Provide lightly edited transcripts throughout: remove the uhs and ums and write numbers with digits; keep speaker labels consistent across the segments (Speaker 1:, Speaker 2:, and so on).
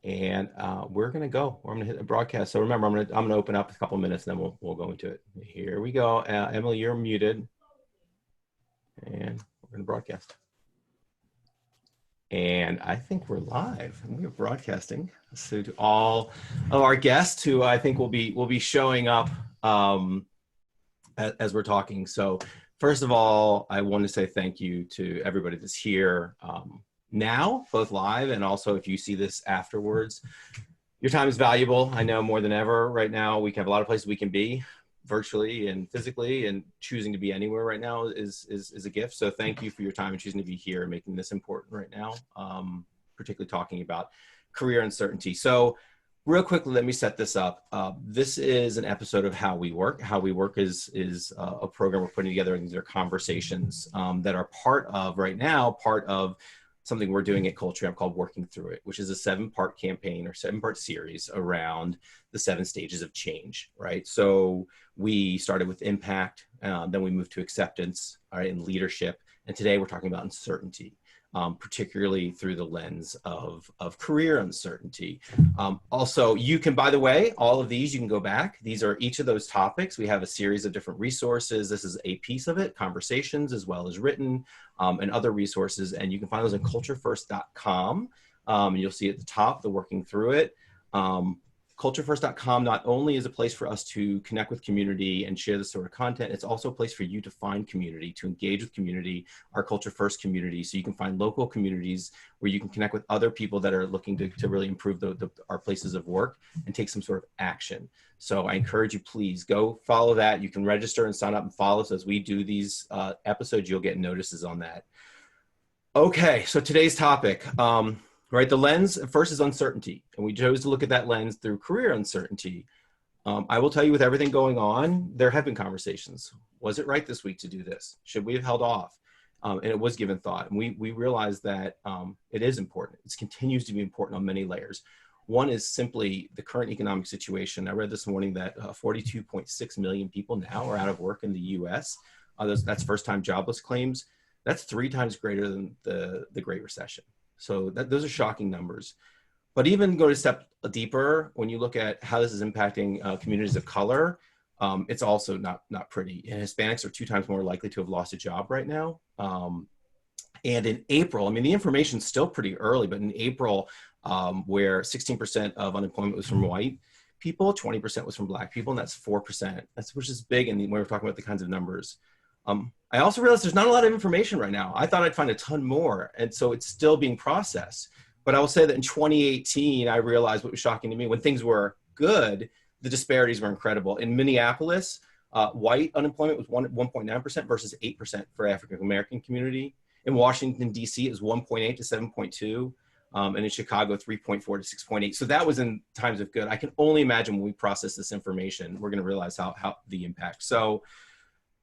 Speaker 1: and we're gonna go. We're gonna hit a broadcast. So remember, I'm gonna open up a couple minutes, and then we'll go into it. Here we go. Emilie, you're muted, and we're gonna broadcast. And I think we're live, and we're broadcasting. So to all of our guests who I think will be showing up as we're talking. So first of all, I want to say thank you to everybody that's here now, both live and also if you see this afterwards. Your time is valuable. I know more than ever right now. We have a lot of places we can be virtually and physically, and choosing to be anywhere right now is a gift. So thank you for your time and choosing to be here and making this important right now, particularly talking about career uncertainty. So real quickly, let me set this up. This is an episode of How We Work. How We Work is a program we're putting together, and these are conversations that are part of something we're doing at Culture Amp called Working Through It, which is a 7-part campaign or 7-part series around the 7 stages of change, right? So we started with impact, then we moved to acceptance, all right, and leadership. And today we're talking about uncertainty, particularly through the lens of career uncertainty. Also, you can, by the way, all of these, you can go back. These are each of those topics. We have a series of different resources. This is a piece of it, conversations as well as written, and other resources. And you can find those at culturefirst.com. You'll see at the top, the Working Through It. Culturefirst.com not only is a place for us to connect with community and share this sort of content, it's also a place for you to find community, to engage with community, our Culture First community. So you can find local communities where you can connect with other people that are looking to really improve our places of work and take some sort of action. So I encourage you, please go follow that. You can register and sign up and follow us as we do these episodes. You'll get notices on that. Okay, so today's topic. Right, the lens first is uncertainty, and we chose to look at that lens through career uncertainty. I will tell you, with everything going on, there have been conversations. Was it right this week to do this? Should we have held off? And it was given thought, and we realized that it is important. It continues to be important on many layers. One is simply the current economic situation. I read this morning that 42.6 million people now are out of work in the U.S. That's first-time jobless claims. That's 3 times greater than the Great Recession. So those are shocking numbers. But even go a step deeper, when you look at how this is impacting communities of color, it's also not pretty. And Hispanics are 2 times more likely to have lost a job right now. And in April, I mean, the information's still pretty early, but in April, where 16% of unemployment was from white people, 20% was from Black people, and that's 4%. Which is big, and when we're talking about the kinds of numbers. I also realized there's not a lot of information right now. I thought I'd find a ton more, and so it's still being processed. But I will say that in 2018, I realized what was shocking to me. When things were good, the disparities were incredible. In Minneapolis, white unemployment was 1.9% versus 8% for African-American community. In Washington, D.C., it was 1.8 to 7.2. And in Chicago, 3.4 to 6.8. So that was in times of good. I can only imagine when we process this information, we're going to realize how the impact. So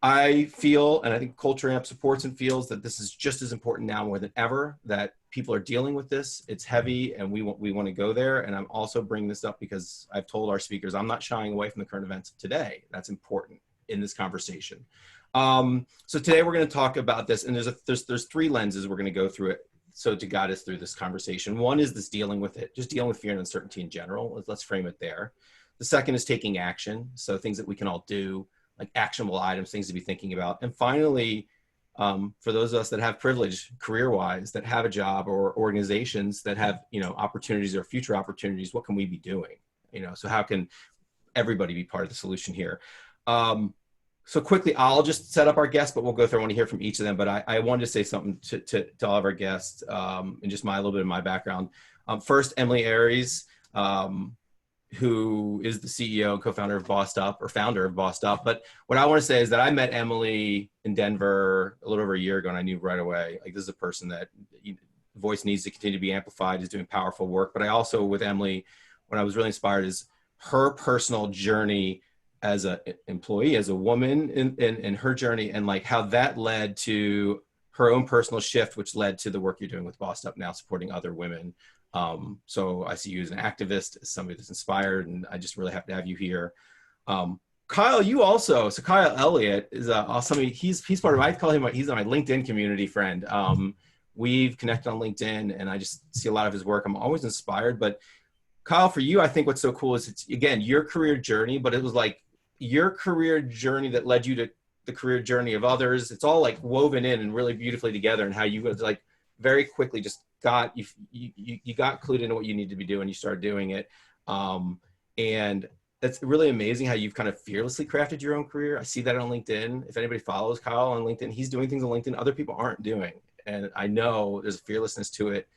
Speaker 1: I feel, and I think Culture Amp supports and feels, that this is just as important now more than ever, that people are dealing with this. It's heavy, and we want to go there. And I'm also bringing this up because I've told our speakers, I'm not shying away from the current events of today. That's important in this conversation. So today we're going to talk about this, and there's 3 lenses we're going to go through it. So to guide us through this conversation. One is this dealing with it, just dealing with fear and uncertainty in general. Let's frame it there. The second is taking action. So things that we can all do, like actionable items, things to be thinking about. And finally, for those of us that have privilege career-wise, that have a job, or organizations that have, opportunities or future opportunities, what can we be doing? So how can everybody be part of the solution here? So quickly, I'll just set up our guests, but we'll go through. I want to hear from each of them, but I wanted to say something to all of our guests, and just a little bit of my background. First, Emilie Aries, who is the CEO and co-founder of Bossed Up, or founder of Bossed Up. But what I want to say is that I met Emilie in Denver a little over a year ago, and I knew right away, like, this is a person that voice needs to continue to be amplified, is doing powerful work. But I also, with Emilie, what I was really inspired is her personal journey as an employee, as a woman, in her journey, and like how that led to her own personal shift, which led to the work you're doing with Bossed Up now, supporting other women. So I see you as an activist, as somebody that's inspired, and I just really have to have you here. Kyle, you also, so Kyle Elliott is somebody, he's part of, I call him, he's my LinkedIn community friend. We've connected on LinkedIn, and I just see a lot of his work. I'm always inspired, but Kyle, for you, I think what's so cool is it's, again, your career journey, but it was like your career journey that led you to the career journey of others. It's all like woven in and really beautifully together, and how you was like very quickly just got, you got clued into what you need to be doing. You started doing it. And that's really amazing how you've kind of fearlessly crafted your own career. I see that on LinkedIn. If anybody follows Kyle on LinkedIn, he's doing things on LinkedIn other people aren't doing. And I know there's a fearlessness to it.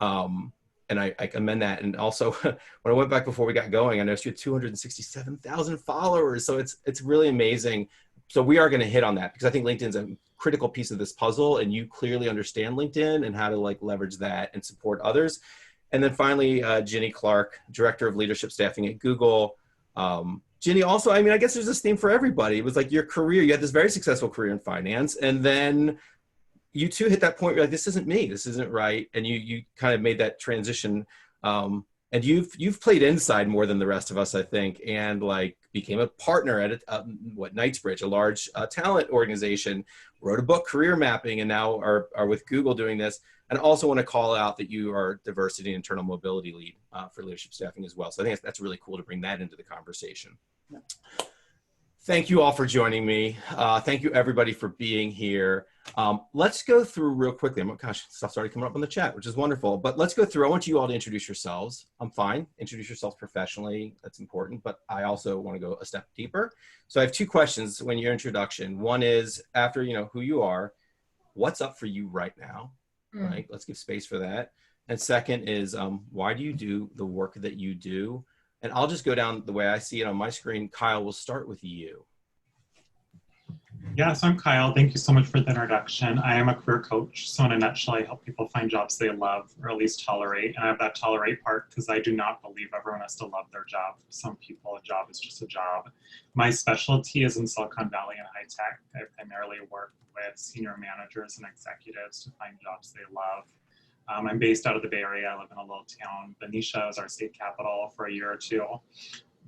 Speaker 1: And I commend that. And also, when I went back before we got going, I noticed you had 267,000 followers. So it's really amazing. So we are going to hit on that because I think LinkedIn's a critical piece of this puzzle, and you clearly understand LinkedIn and how to like leverage that and support others. And then finally, Ginny Clarke, Director of Leadership Staffing at Google. Ginny, also, I mean, I guess there's this theme for everybody. It was like your career, you had this very successful career in finance, and then you too hit that point where you're like, this isn't me, this isn't right. And you kind of made that transition. And you've played inside more than the rest of us, I think, and like became a partner at Knightsbridge, a large talent organization, wrote a book, Career Mapping, and now are with Google doing this. And I also want to call out that you are diversity and internal mobility lead for leadership staffing as well. So I think that's really cool to bring that into the conversation. Yeah. Thank you all for joining me. Thank you everybody for being here. Let's go through real quickly. Gosh, stuff's already coming up on the chat, which is wonderful. But let's go through. I want you all to introduce yourselves. I'm fine. Introduce yourselves professionally. That's important. But I also want to go a step deeper. So I have two questions when your introduction. One is after you know who you are, what's up for you right now? Right. Let's give space for that. And second is why do you do the work that you do? And I'll just go down the way I see it on my screen. Kyle, we'll start with you.
Speaker 2: Yes, I'm Kyle. Thank you so much for the introduction. I am a career coach. So in a nutshell, I help people find jobs they love or at least tolerate. And I have that tolerate part because I do not believe everyone has to love their job. For some people, a job is just a job. My specialty is in Silicon Valley and high tech. I primarily work with senior managers and executives to find jobs they love. I'm based out of the Bay Area. I live in a little town. Benicia is our state capital for a year or two.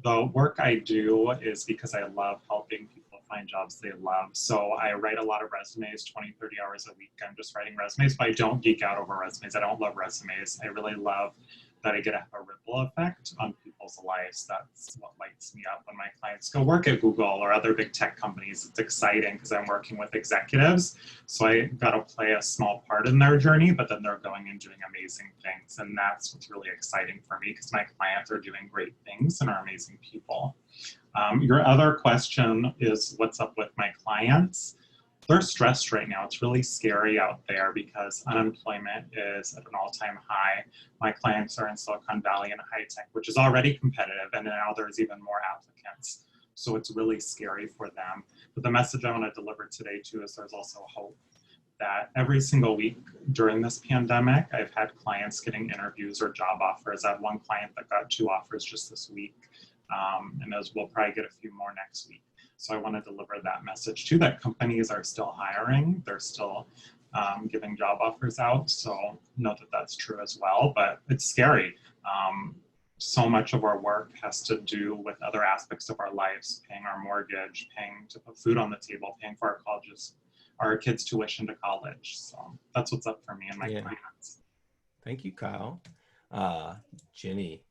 Speaker 2: The work I do is because I love helping people find jobs they love. So I write a lot of resumes, 20, 30 hours a week. I'm just writing resumes, but I don't geek out over resumes. I don't love resumes. I really love that I get to have a ripple effect on people's lives. That's what lights me up when my clients go work at Google or other big tech companies. It's exciting because I'm working with executives. So I got to play a small part in their journey, but then they're going and doing amazing things. And that's what's really exciting for me because my clients are doing great things and are amazing people. Your other question is what's up with my clients? They're stressed right now. It's really scary out there because unemployment is at an all-time high. My clients are in Silicon Valley and high tech, which is already competitive, and now there's even more applicants. So it's really scary for them. But the message I want to deliver today too is there's also hope that every single week during this pandemic, I've had clients getting interviews or job offers. I have one client that got 2 offers just this week, and as we'll probably get a few more next week. So I want to deliver that message too, that companies are still hiring. They're still giving job offers out. So know that that's true as well, but it's scary. So much of our work has to do with other aspects of our lives, paying our mortgage, paying to put food on the table, paying for our colleges, our kids' tuition to college. So that's what's up for me and my clients.
Speaker 1: Thank you, Kyle. Ginny.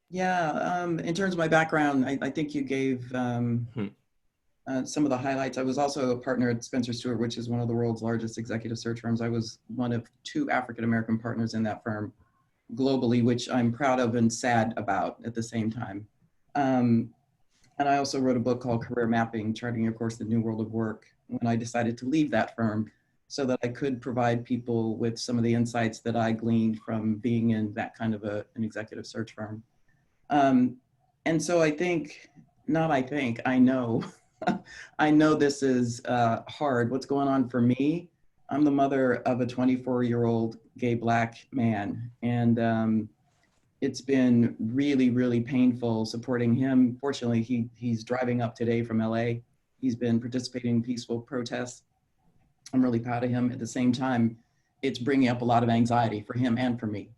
Speaker 3: Yeah, in terms of my background, I think you gave some of the highlights. I was also a partner at Spencer Stewart, which is one of the world's largest executive search firms. I was one of 2 African-American partners in that firm globally, which I'm proud of and sad about at the same time. And I also wrote a book called Career Mapping, Charting, of course, the New World of Work, when I decided to leave that firm so that I could provide people with some of the insights that I gleaned from being in that kind of an executive search firm. And so I know, I know this is hard. What's going on for me? I'm the mother of a 24-year-old gay Black man. And it's been really, really painful supporting him. Fortunately, he's driving up today from LA. He's been participating in peaceful protests. I'm really proud of him. At the same time, it's bringing up a lot of anxiety for him and for me.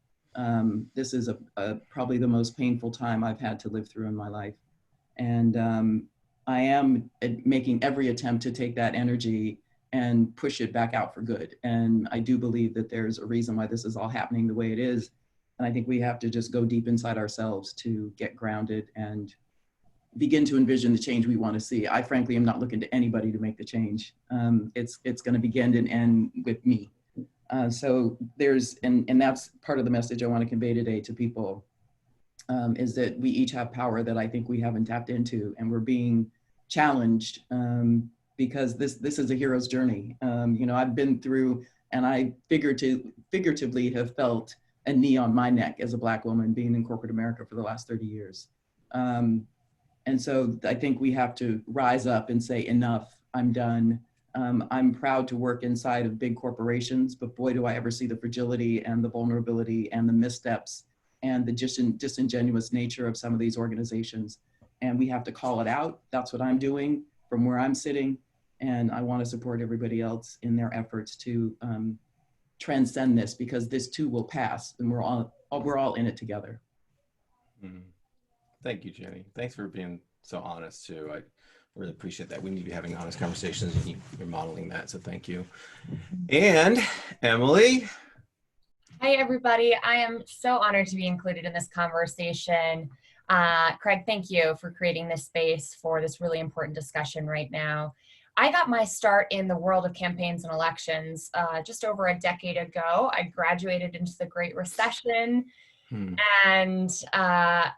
Speaker 3: This is probably the most painful time I've had to live through in my life. And I am making every attempt to take that energy and push it back out for good. And I do believe that there's a reason why this is all happening the way it is. And I think we have to just go deep inside ourselves to get grounded and begin to envision the change we want to see. I frankly am not looking to anybody to make the change. It's going to begin and end with me. So there's, and that's part of the message I want to convey today to people, is that we each have power that I think we haven't tapped into, and we're being challenged because this is a hero's journey. You know, I've been through, and I figuratively have felt a knee on my neck as a Black woman being in corporate America for the last 30 years. And so I think we have to rise up and say, enough, I'm done. I'm proud to work inside of big corporations, but boy, do I ever see the fragility and the vulnerability and the missteps and the disingenuous nature of some of these organizations. And we have to call it out. That's what I'm doing from where I'm sitting. And I want to support everybody else in their efforts to transcend this, because this too will pass, and we're all in it together.
Speaker 1: Mm-hmm. Thank you, Jenny. Thanks for being so honest too. I really appreciate that. We need to be having honest conversations, and you're modeling that, so thank you. And Emilie.
Speaker 4: Hi, everybody. I am so honored to be included in this conversation. Craig, thank you for creating this space for this really important discussion right now. I got my start in the world of campaigns and elections just over a decade ago. I graduated into the Great Recession. And,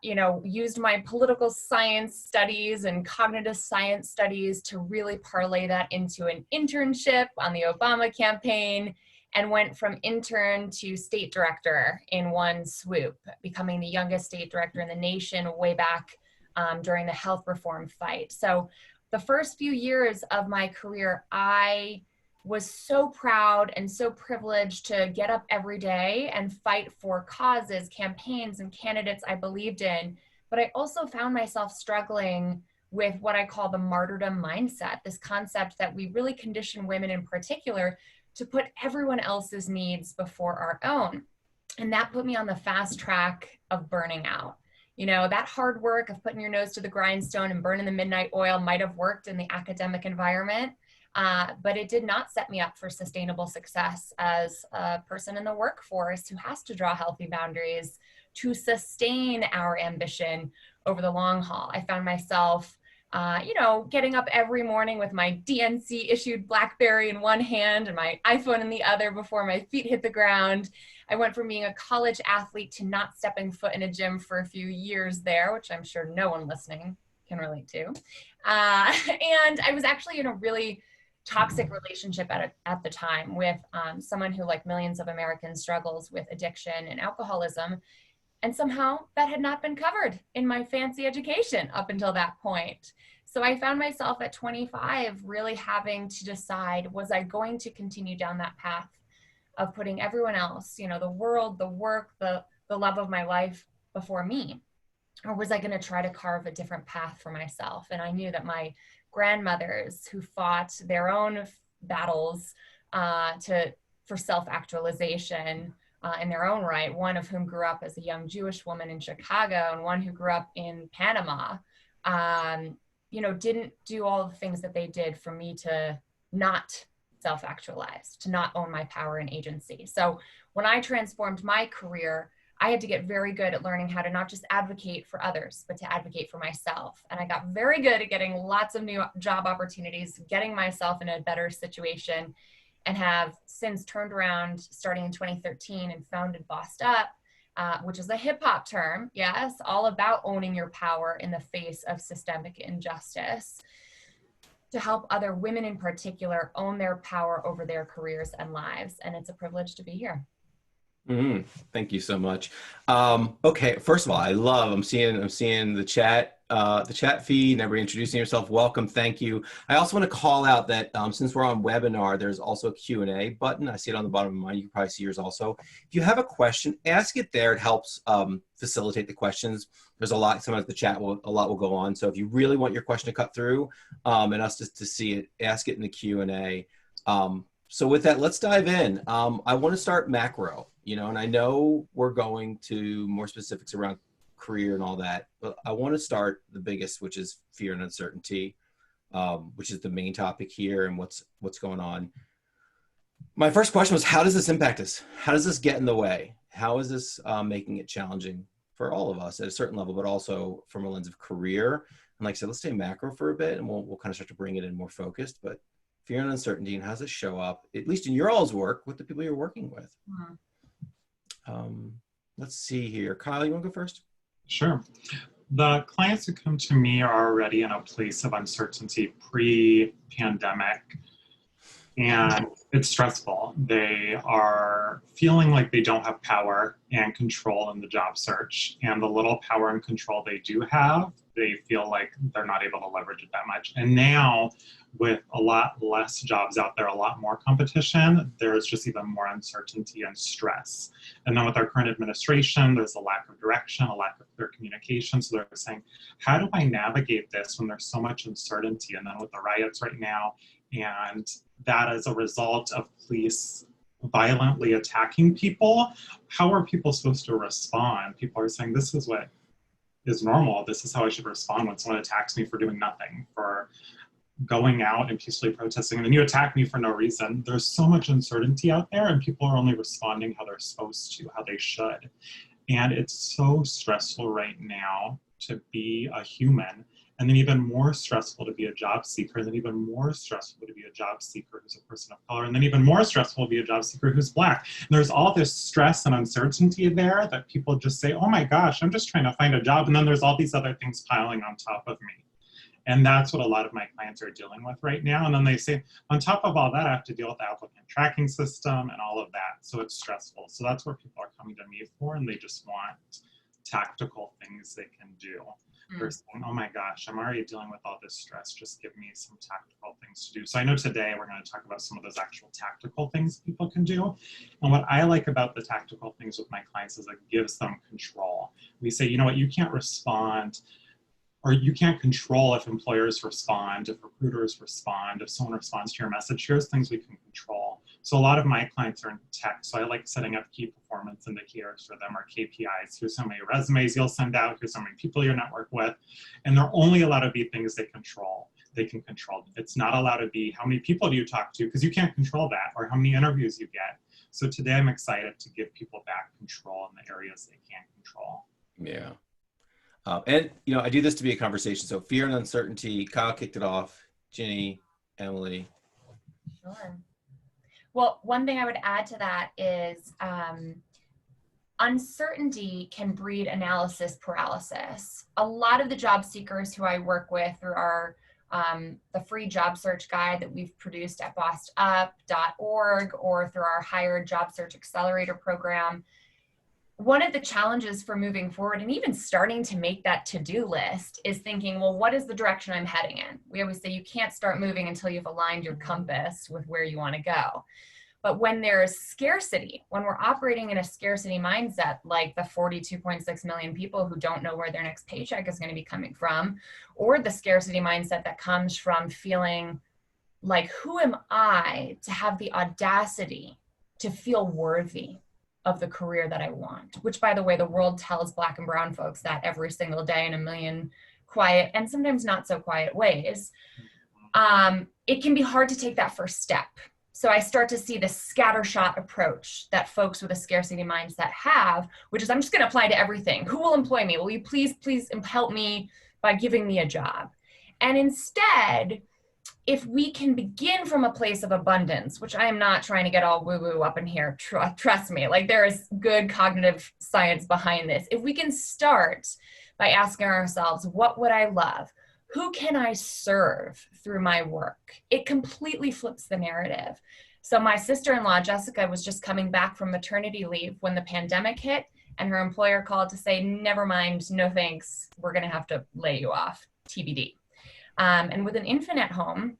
Speaker 4: you know, used my political science studies and cognitive science studies to really parlay that into an internship on the Obama campaign, and went from intern to state director in one swoop, becoming the youngest state director in the nation way back during the health reform fight. So the first few years of my career, I was so proud and so privileged to get up every day and fight for causes, campaigns, and candidates I believed in. But I also found myself struggling with what I call the martyrdom mindset, this concept that we really condition women in particular to put everyone else's needs before our own. And that put me on the fast track of burning out. You know, that hard work of putting your nose to the grindstone and burning the midnight oil might have worked in the academic environment, but it did not set me up for sustainable success as a person in the workforce who has to draw healthy boundaries to sustain our ambition over the long haul. I found myself, you know, getting up every morning with my DNC issued BlackBerry in one hand and my iPhone in the other before my feet hit the ground. I went from being a college athlete to not stepping foot in a gym for a few years there, which I'm sure no one listening can relate to. And I was actually in a really toxic relationship at the time with someone who, like millions of Americans, struggles with addiction and alcoholism. And somehow that had not been covered in my fancy education up until that point. So I found myself at 25 really having to decide, was I going to continue down that path of putting everyone else, you know, the world, the work, the love of my life before me? Or was I going to try to carve a different path for myself? And I knew that my grandmothers who fought their own battles for self-actualization in their own right, one of whom grew up as a young Jewish woman in Chicago and one who grew up in Panama, you know, didn't do all the things that they did for me to not self-actualize, to not own my power and agency. So when I transformed my career, I had to get very good at learning how to not just advocate for others, but to advocate for myself. And I got very good at getting lots of new job opportunities, getting myself in a better situation, and have since turned around starting in 2013 and founded Bossed Up, which is a hip hop term, yes, all about owning your power in the face of systemic injustice, to help other women in particular own their power over their careers and lives. And it's a privilege to be here.
Speaker 1: Mm-hmm. Thank you so much. Okay, first of all, I'm seeing the chat feed and everybody introducing yourself. Welcome, thank you. I also want to call out that since we're on webinar, there's also a Q&A button. I see it on the bottom of mine. You can probably see yours also. If you have a question, ask it there. It helps facilitate the questions. There's a lot. Sometimes the chat a lot will go on. So if you really want your question to cut through and us just to see it, ask it in the Q&A. So with that, let's dive in. I want to start macro, you know, and I know we're going to more specifics around career and all that, but I want to start the biggest, which is fear and uncertainty, which is the main topic here and what's going on. My first question was, how does this impact us? How does this get in the way? how is this making it challenging for all of us at a certain level, but also from a lens of career? And like I said, let's stay macro for a bit, and we'll kind of start to bring it in more focused. But fear and uncertainty, and how does this show up, at least in your all's work, with the people you're working with? Let's see here. Kyle, you want to go first?
Speaker 2: Sure. The clients who come to me are already in a place of uncertainty pre-pandemic, and it's stressful. They are feeling like they don't have power and control in the job search, and the little power and control they do have, they feel like they're not able to leverage it that much. And now, with a lot less jobs out there, a lot more competition, there's just even more uncertainty and stress. And then with our current administration, there's a lack of direction, a lack of clear communication. So they're saying, how do I navigate this when there's so much uncertainty? And then with the riots right now, and that as a result of police violently attacking people, how are people supposed to respond? People are saying, this is what is normal. This is how I should respond when someone attacks me for doing nothing, for going out and peacefully protesting, and then you attack me for no reason. There's so much uncertainty out there, and people are only responding how they're supposed to, how they should. And it's so stressful right now to be a human, and then even more stressful to be a job seeker, and then even more stressful to be a job seeker who's a person of color, and then even more stressful to be a job seeker who's Black. And there's all this stress and uncertainty there that people just say, oh my gosh, I'm just trying to find a job. And then there's all these other things piling on top of me. And that's what a lot of my clients are dealing with right now. And then they say, on top of all that, I have to deal with the applicant tracking system and all of that. So it's stressful. So that's where people are coming to me for, and they just want tactical things they can do. They're saying, oh my gosh, I'm already dealing with all this stress. Just give me some tactical things to do. So I know today we're going to talk about some of those actual tactical things people can do. And what I like about the tactical things with my clients is it gives them control. We say, you know what, you can't respond, or you can't control if employers respond, if recruiters respond, if someone responds to your message. Here's things we can control. So a lot of my clients are in tech, so I like setting up key performance indicators for them, or KPIs. Here's how many resumes you'll send out, here's how many people you'll network with, and they're only allowed to be things they control. They can control. It's not allowed to be how many people do you talk to, because you can't control that, or how many interviews you get. So today I'm excited to give people back control in the areas they can't control.
Speaker 1: Yeah. And, you know, I do this to be a conversation. So fear and uncertainty, Kyle kicked it off. Ginny, Emilie.
Speaker 4: Sure. Well, one thing I would add to that is uncertainty can breed analysis paralysis. A lot of the job seekers who I work with through our the free job search guide that we've produced at bossedup.org, or through our Higher Job Search Accelerator program, one of the challenges for moving forward and even starting to make that to-do list is thinking, well, what is the direction I'm heading in? We always say you can't start moving until you've aligned your compass with where you want to go. But when there's scarcity, when we're operating in a scarcity mindset, like the 42.6 million people who don't know where their next paycheck is going to be coming from, or the scarcity mindset that comes from feeling like, who am I to have the audacity to feel worthy of the career that I want, which, by the way, the world tells Black and brown folks that every single day in a million quiet and sometimes not so quiet ways. It can be hard to take that first step. So I start to see this scattershot approach that folks with a scarcity mindset have, which is, I'm just going to apply to everything. Who will employ me? Will you please help me by giving me a job? And instead, if we can begin from a place of abundance, which I am not trying to get all woo-woo up in here, trust me, like there is good cognitive science behind this. If we can start by asking ourselves, what would I love? Who can I serve through my work? It completely flips the narrative. So my sister-in-law, Jessica, was just coming back from maternity leave when the pandemic hit, and her employer called to say, never mind, no thanks, we're gonna have to lay you off, TBD. And with an infant at home,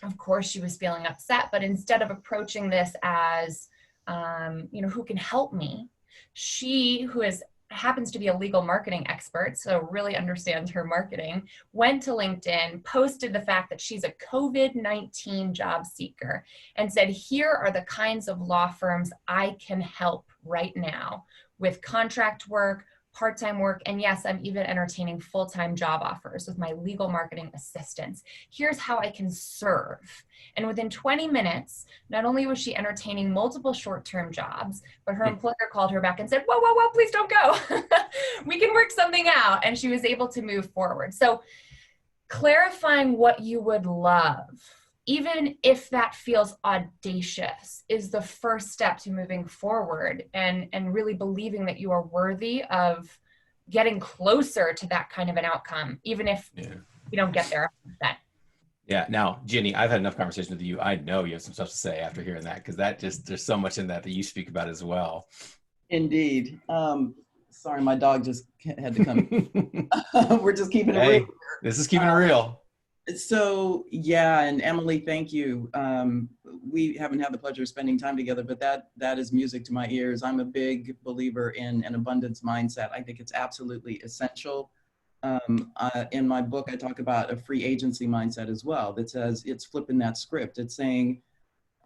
Speaker 4: of course, she was feeling upset, but instead of approaching this as, who can help me, she, who happens to be a legal marketing expert, so really understands her marketing, went to LinkedIn, posted the fact that she's a COVID-19 job seeker, and said, here are the kinds of law firms I can help right now with contract work, part-time work, and yes, I'm even entertaining full-time job offers with my legal marketing assistants. Here's how I can serve. And within 20 minutes, not only was she entertaining multiple short-term jobs, but her employer called her back and said, whoa, whoa, whoa, please don't go. We can work something out. And she was able to move forward. So clarifying what you would love, even if that feels audacious, is the first step to moving forward and really believing that you are worthy of getting closer to that kind of an outcome, even if you don't get there.
Speaker 1: Yeah. Now, Ginny, I've had enough conversation with you. I know you have some stuff to say after hearing that, because there's so much in that you speak about as well.
Speaker 3: Indeed. Sorry, my dog just had to come. We're just keeping it real.
Speaker 1: This is keeping it real.
Speaker 3: So yeah, and Emilie, thank you. We haven't had the pleasure of spending time together, but that is music to my ears. I'm a big believer in an abundance mindset. I think it's absolutely essential. In my book, I talk about a free agency mindset as well, that says it's flipping that script. It's saying,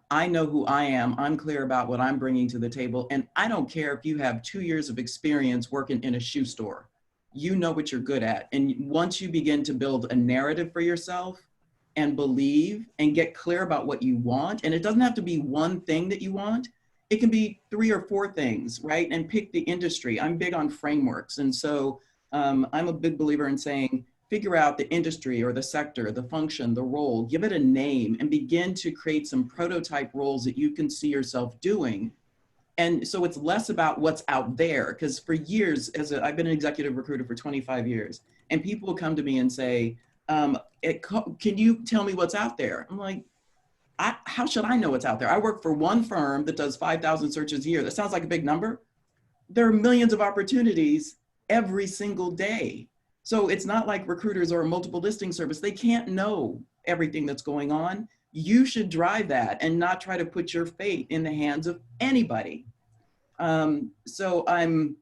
Speaker 3: I know who I am. I'm clear about what I'm bringing to the table. And I don't care if you have 2 years of experience working in a shoe store. You know what you're good at. And once you begin to build a narrative for yourself and believe and get clear about what you want, and it doesn't have to be one thing that you want, it can be 3 or 4 things, right? And pick the industry. I'm big on frameworks. And so I'm a big believer in saying, figure out the industry or the sector, the function, the role, give it a name, and begin to create some prototype roles that you can see yourself doing. And so it's less about what's out there, because for years, I've been an executive recruiter for 25 years, and people will come to me and say, can you tell me what's out there? I'm like, how should I know what's out there? I work for one firm that does 5,000 searches a year. That sounds like a big number. There are millions of opportunities every single day. So it's not like recruiters or a multiple listing service. They can't know everything that's going on. You should drive that and not try to put your fate in the hands of anybody. So I'm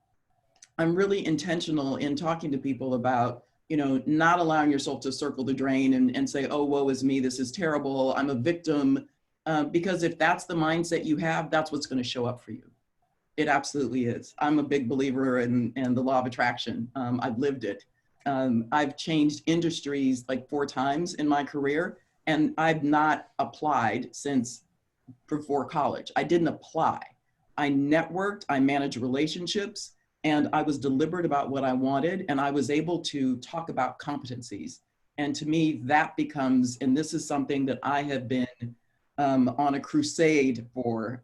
Speaker 3: really intentional in talking to people about, not allowing yourself to circle the drain and say, oh, woe is me, this is terrible, I'm a victim. Because if that's the mindset you have, that's what's going to show up for you. It absolutely is. I'm a big believer in the law of attraction. I've lived it. I've changed industries like 4 times in my career, and I've not applied since before college. I didn't apply. I networked, I managed relationships, and I was deliberate about what I wanted, and I was able to talk about competencies. And to me, that becomes, and this is something that I have been on a crusade for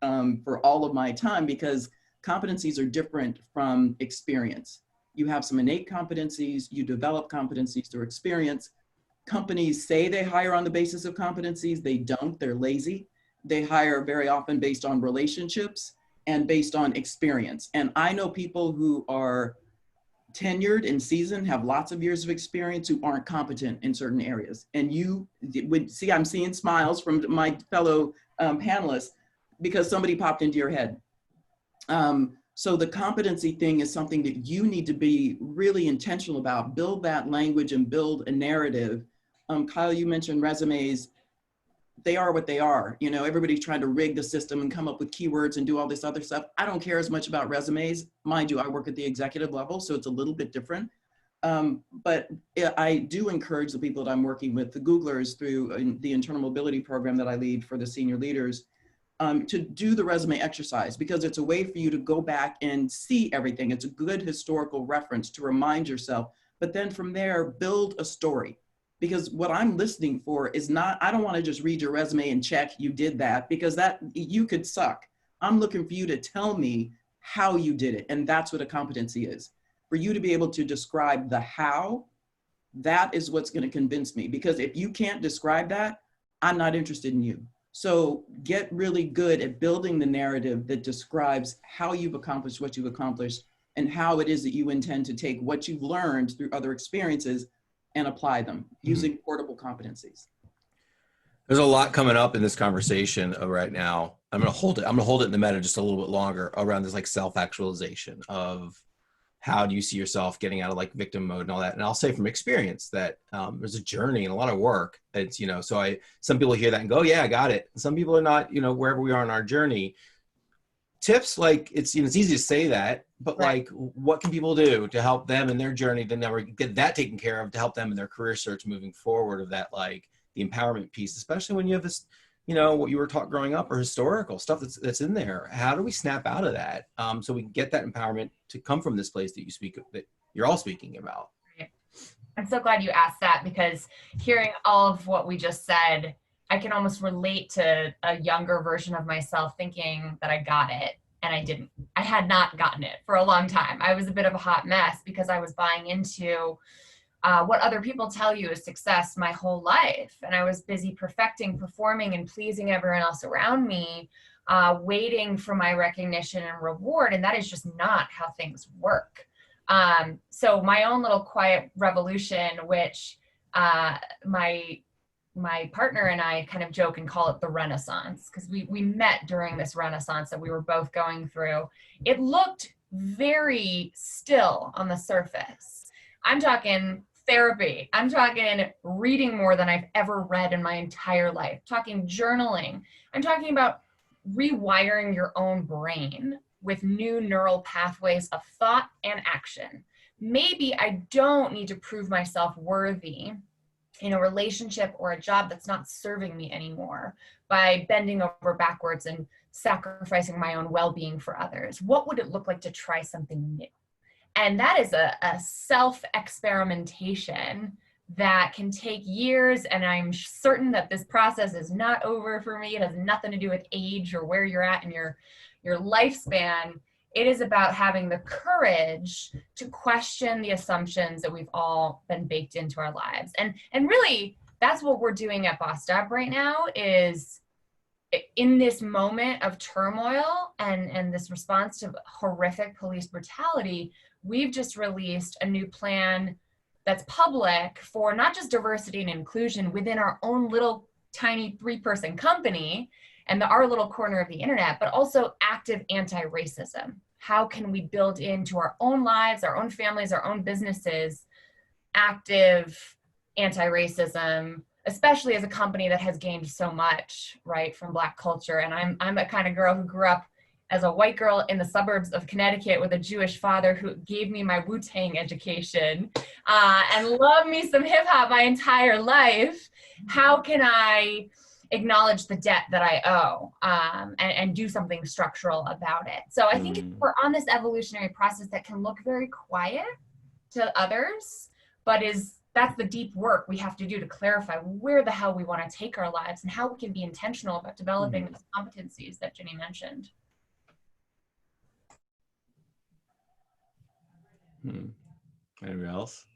Speaker 3: all of my time, because competencies are different from experience. You have some innate competencies, you develop competencies through experience. Companies say they hire on the basis of competencies, they don't, they're lazy. They hire very often based on relationships and based on experience. And I know people who are tenured and seasoned, have lots of years of experience, who aren't competent in certain areas. And you would see, I'm seeing smiles from my fellow panelists because somebody popped into your head. So the competency thing is something that you need to be really intentional about. Build that language and build a narrative. Kyle, you mentioned resumes. They are what they are. Everybody's trying to rig the system and come up with keywords and do all this other stuff. I don't care as much about resumes. Mind you, I work at the executive level, so it's a little bit different. But I do encourage the people that I'm working with, the Googlers, through the internal mobility program that I lead for the senior leaders, to do the resume exercise, because it's a way for you to go back and see everything. It's a good historical reference to remind yourself, but then from there, build a story. Because what I'm listening for is not, I don't want to just read your resume and check you did that, because you could suck. I'm looking for you to tell me how you did it. And that's what a competency is. For you to be able to describe the how, that is what's going to convince me. Because if you can't describe that, I'm not interested in you. So get really good at building the narrative that describes how you've accomplished what you've accomplished and how it is that you intend to take what you've learned through other experiences and apply them using portable competencies.
Speaker 1: There's a lot coming up in this conversation right now. I'm going to hold it in the meta just a little bit longer around this, like, self-actualization of how do you see yourself getting out of like victim mode and all that. And I'll say from experience that there's a journey and a lot of work. It's, so some people hear that and go, yeah, I got it. Some people are not, wherever we are in our journey. Tips, like, it's easy to say that, but
Speaker 4: Right.
Speaker 1: like, what can people do to help them in their journey to never get that taken care of, to help them in their career search moving forward, of that, like the empowerment piece, especially when you have this, you know, what you were taught growing up or historical stuff that's in there. How do we snap out of that, so we can get that empowerment to come from this place that you speak, that you're all speaking about?
Speaker 4: I'm so glad you asked that, because hearing all of what we just said, I can almost relate to a younger version of myself thinking that I got it, and I didn't. I had not gotten it for a long time. I was a bit of a hot mess because I was buying into what other people tell you is success my whole life. And I was busy perfecting, performing, and pleasing everyone else around me, waiting for my recognition and reward. And that is just not how things work. So my own little quiet revolution, which my partner and I kind of joke and call it the Renaissance, because we met during this Renaissance that we were both going through. It looked very still on the surface. I'm talking therapy. I'm talking reading more than I've ever read in my entire life, talking journaling. I'm talking about rewiring your own brain with new neural pathways of thought and action. Maybe I don't need to prove myself worthy in a relationship or a job that's not serving me anymore by bending over backwards and sacrificing my own well-being for others. What would it look like to try something new? And that is a self-experimentation that can take years. And I'm certain that this process is not over for me. It has nothing to do with age or where you're at in your lifespan. It is about having the courage to question the assumptions that we've all been baked into our lives. And really, that's what we're doing at Bossed Up right now, is in this moment of turmoil and this response to horrific police brutality, we've just released a new plan that's public for not just diversity and inclusion within our own little tiny 3-person company and our little corner of the internet, but also active anti-racism. How can we build into our own lives, our own families, our own businesses, active anti-racism, especially as a company that has gained so much, right, from Black culture. And I'm a kind of girl who grew up as a white girl in the suburbs of Connecticut with a Jewish father who gave me my Wu-Tang education and loved me some hip hop my entire life. How can I acknowledge the debt that I owe and do something structural about it? So I think we're on this evolutionary process that can look very quiet to others, but that's the deep work we have to do to clarify where the hell we want to take our lives and how we can be intentional about developing those competencies that Ginny mentioned.
Speaker 1: Anybody else?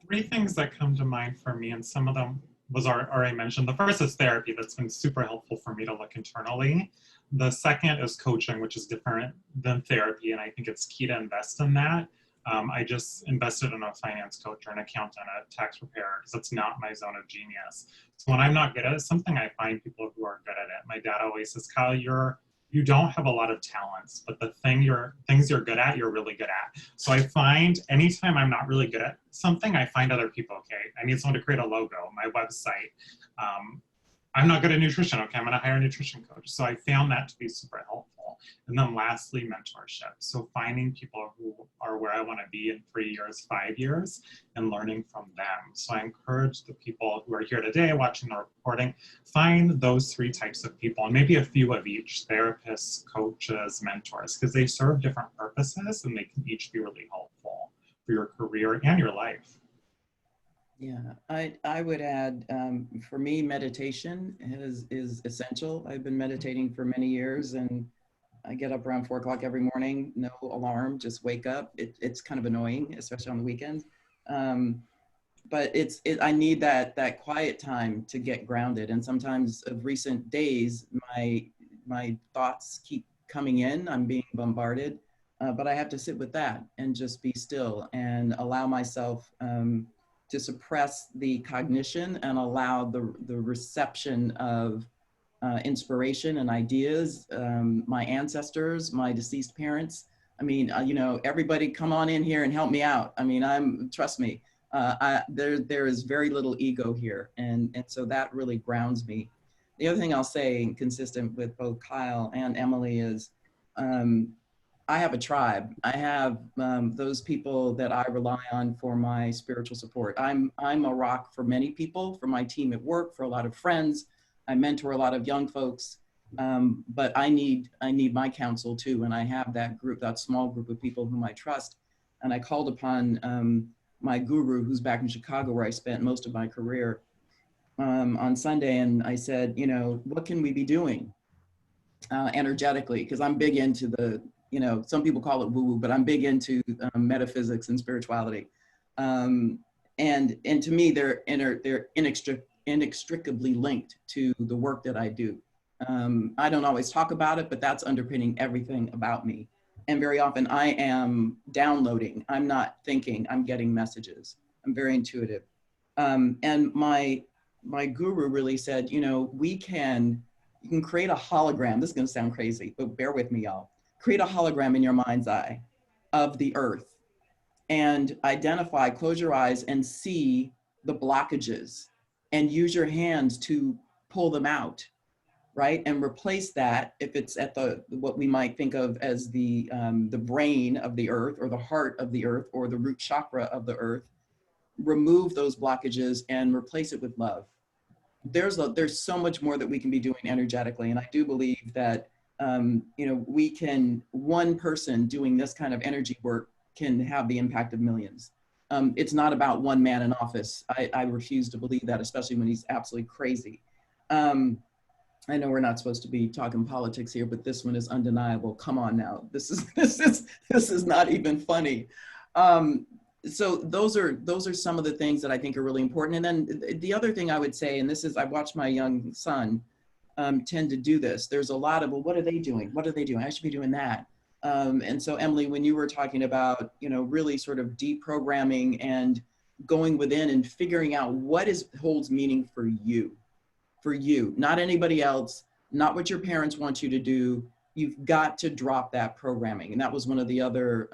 Speaker 2: 3 things that come to mind for me, and some of them was already mentioned. The first is therapy. That's been super helpful for me to look internally. The second is coaching, which is different than therapy, and I think it's key to invest in that. I just invested in a finance coach or an accountant, a tax preparer, because it's not my zone of genius. So when I'm not good at it, something I find people who are good at it. My dad always says, Kyle, you don't have a lot of talents, but the things you're good at, you're really good at. So I find anytime I'm not really good at something, I find other people, okay, I need someone to create a logo, my website. I'm not good at nutrition, okay, I'm gonna hire a nutrition coach. So I found that to be super helpful. And then lastly, mentorship. So finding people who are where I wanna be in 3 years, 5 years, and learning from them. So I encourage the people who are here today watching the recording, find those 3 types of people, and maybe a few of each: therapists, coaches, mentors, because they serve different purposes and they can each be really helpful for your career and your life.
Speaker 3: Yeah, I would add, for me, meditation is essential. I've been meditating for many years, and I get up around 4 o'clock every morning, no alarm, just wake up. It's kind of annoying, especially on the weekends. But I need that quiet time to get grounded. And sometimes of recent days, my thoughts keep coming in. I'm being bombarded, but I have to sit with that and just be still and allow myself to suppress the cognition and allow the reception of inspiration and ideas. My ancestors, my deceased parents. I mean, everybody come on in here and help me out. I mean, trust me, there is very little ego here. And so that really grounds me. The other thing I'll say, consistent with both Kyle and Emilie, is I have a tribe. I have those people that I rely on for my spiritual support. I'm a rock for many people, for my team at work, for a lot of friends. I mentor a lot of young folks, but I need my counsel too. And I have that group, that small group of people whom I trust. And I called upon my guru, who's back in Chicago, where I spent most of my career, on Sunday, and I said, you know, what can we be doing energetically? Because I'm big into the, you know, some people call it woo-woo, but I'm big into metaphysics and spirituality. And to me, they're inextricably linked to the work that I do. I don't always talk about it, but that's underpinning everything about me. And very often I am downloading. I'm not thinking, I'm getting messages. I'm very intuitive. And my guru really said, you know, you can create a hologram. This is going to sound crazy, but bear with me, y'all. Create a hologram in your mind's eye of the earth and identify, close your eyes and see the blockages and use your hands to pull them out, right? And replace that, if it's at the, what we might think of as the brain of the earth or the heart of the earth or the root chakra of the earth, remove those blockages and replace it with love. There's so much more that we can be doing energetically. And I do believe that, you know, one person doing this kind of energy work can have the impact of millions. It's not about one man in office. I refuse to believe that, especially when he's absolutely crazy. I know we're not supposed to be talking politics here, but this one is undeniable. Come on now, this is not even funny. So those are some of the things that I think are really important. And then the other thing I would say, and this is, I've watched my young son tend to do this. There's a lot of, well, what are they doing? What are they doing? I should be doing that. And so Emilie, when you were talking about, you know, really sort of deprogramming and going within and figuring out what holds meaning for you, not anybody else, not what your parents want you to do. You've got to drop that programming. And that was one of the other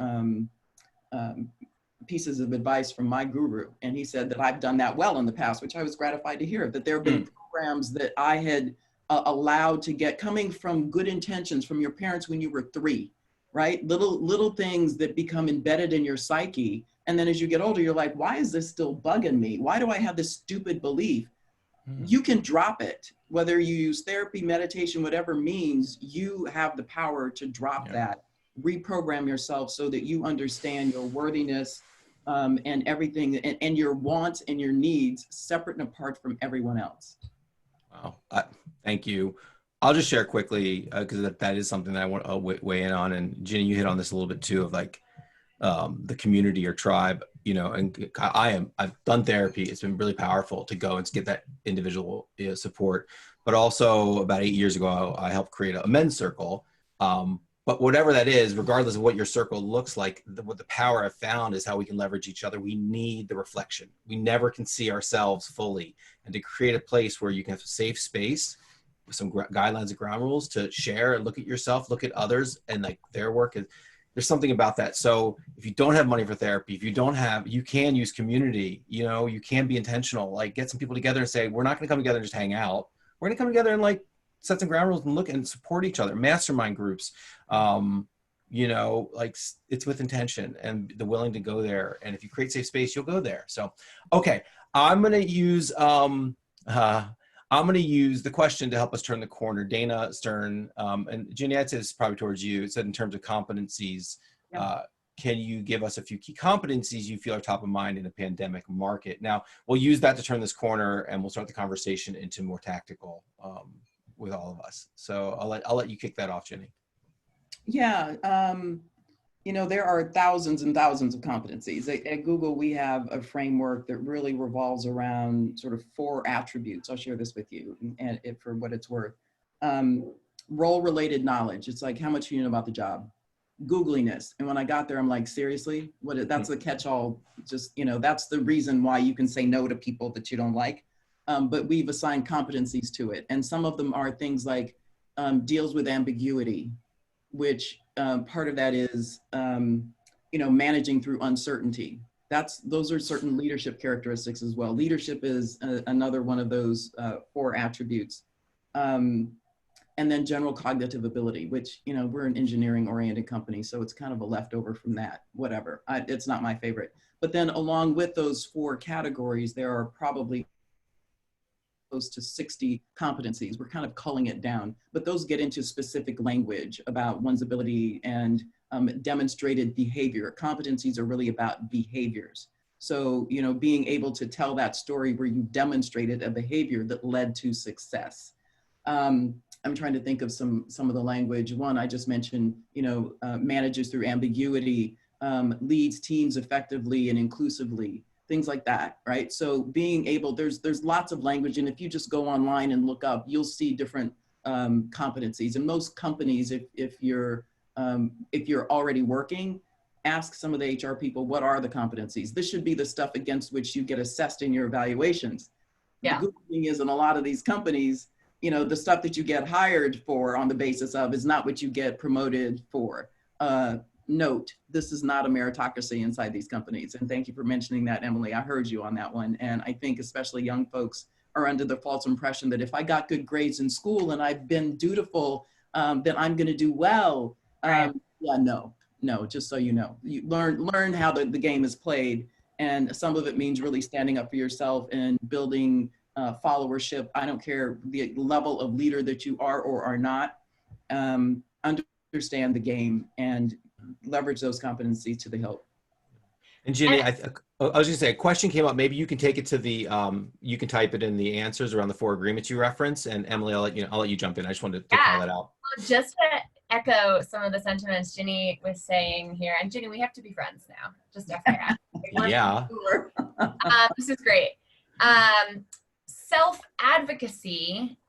Speaker 3: pieces of advice from my guru. And he said that I've done that well in the past, which I was gratified to hear, that there have been programs that I had allowed to get, coming from good intentions from your parents when you were 3, right? Little things that become embedded in your psyche. And then as you get older, you're like, why is this still bugging me? Why do I have this stupid belief? You can drop it, whether you use therapy, meditation, whatever means, you have the power to drop that, reprogram yourself so that you understand your worthiness and everything, and your wants and your needs separate and apart from everyone else.
Speaker 1: Wow, thank you. I'll just share quickly because that is something that I want to weigh in on. And Ginny, you hit on this a little bit too, of like the community or tribe, you know, and I've done therapy. It's been really powerful to go and get that individual support. But also about 8 years ago, I helped create a men's circle. But whatever that is, regardless of what your circle looks like, what the power I've found is how we can leverage each other. We need the reflection. We never can see ourselves fully. And to create a place where you can have a safe space with some guidelines and ground rules to share and look at yourself, look at others and like their work. There's something about that. So if you don't have money for therapy, if you don't have, you can use community, you know, you can be intentional, like get some people together and say, we're not going to come together and just hang out. We're going to come together and like set some ground rules and look and support each other. Mastermind groups, you know, like it's with intention and the willing to go there. And if you create safe space, you'll go there. So, okay. I'm going to use the question to help us turn the corner. Dana Stern, and Ginny, I'd say this is probably towards you. It said in terms of competencies, can you give us a few key competencies you feel are top of mind in a pandemic market? Now, we'll use that to turn this corner and we'll start the conversation into more tactical with all of us. So I'll let you kick that off, Ginny.
Speaker 3: Yeah. You know, there are thousands and thousands of competencies. At Google, we have a framework that really revolves around sort of 4 attributes. I'll share this with you and for what it's worth. Role-related knowledge. It's like, how much do you know about the job? Googliness. And when I got there, I'm like, seriously? That's the catch-all. Just, you know, that's the reason why you can say no to people that you don't like. But we've assigned competencies to it. And some of them are things like deals with ambiguity, which part of that is, you know, managing through uncertainty. Those are certain leadership characteristics as well. Leadership is another one of those 4 attributes. and then general cognitive ability, which, you know, we're an engineering oriented company, so it's kind of a leftover from that, whatever. It's not my favorite. But then along with those 4 categories, there are probably close to 60 competencies. We're kind of culling it down, but those get into specific language about one's ability and demonstrated behavior. Competencies are really about behaviors. So, you know, being able to tell that story where you demonstrated a behavior that led to success. I'm trying to think of some of the language. One, I just mentioned, you know, manages through ambiguity, leads teams effectively and inclusively, things like that, right? So being able, there's lots of language, and if you just go online and look up, you'll see different competencies. And most companies, if you're already working, ask some of the HR people, what are the competencies? This should be the stuff against which you get assessed in your evaluations.
Speaker 4: Yeah.
Speaker 3: The good thing is, in a lot of these companies, you know, the stuff that you get hired for on the basis of is not what you get promoted for. Note, this is not a meritocracy inside these companies. And thank you for mentioning that, Emilie. I heard you on that one. And I think especially young folks are under the false impression that if I got good grades in school and I've been dutiful, then I'm going to do well.
Speaker 4: Right.
Speaker 3: Yeah, no, just so you know. You learn how the game is played. And some of it means really standing up for yourself and building followership. I don't care the level of leader that you are or are not. Understand the game and leverage those competencies to the hilt.
Speaker 1: And Ginny, I was going to say, a question came up. Maybe you can take it to the, you can type it in the answers around the 4 agreements you reference. And Emilie, I'll let you jump in. I just wanted to call that out.
Speaker 4: Well, just to echo some of the sentiments Ginny was saying here, and Ginny, we have to be friends now. Just FYI.
Speaker 1: Yeah.
Speaker 4: This is great. Self-advocacy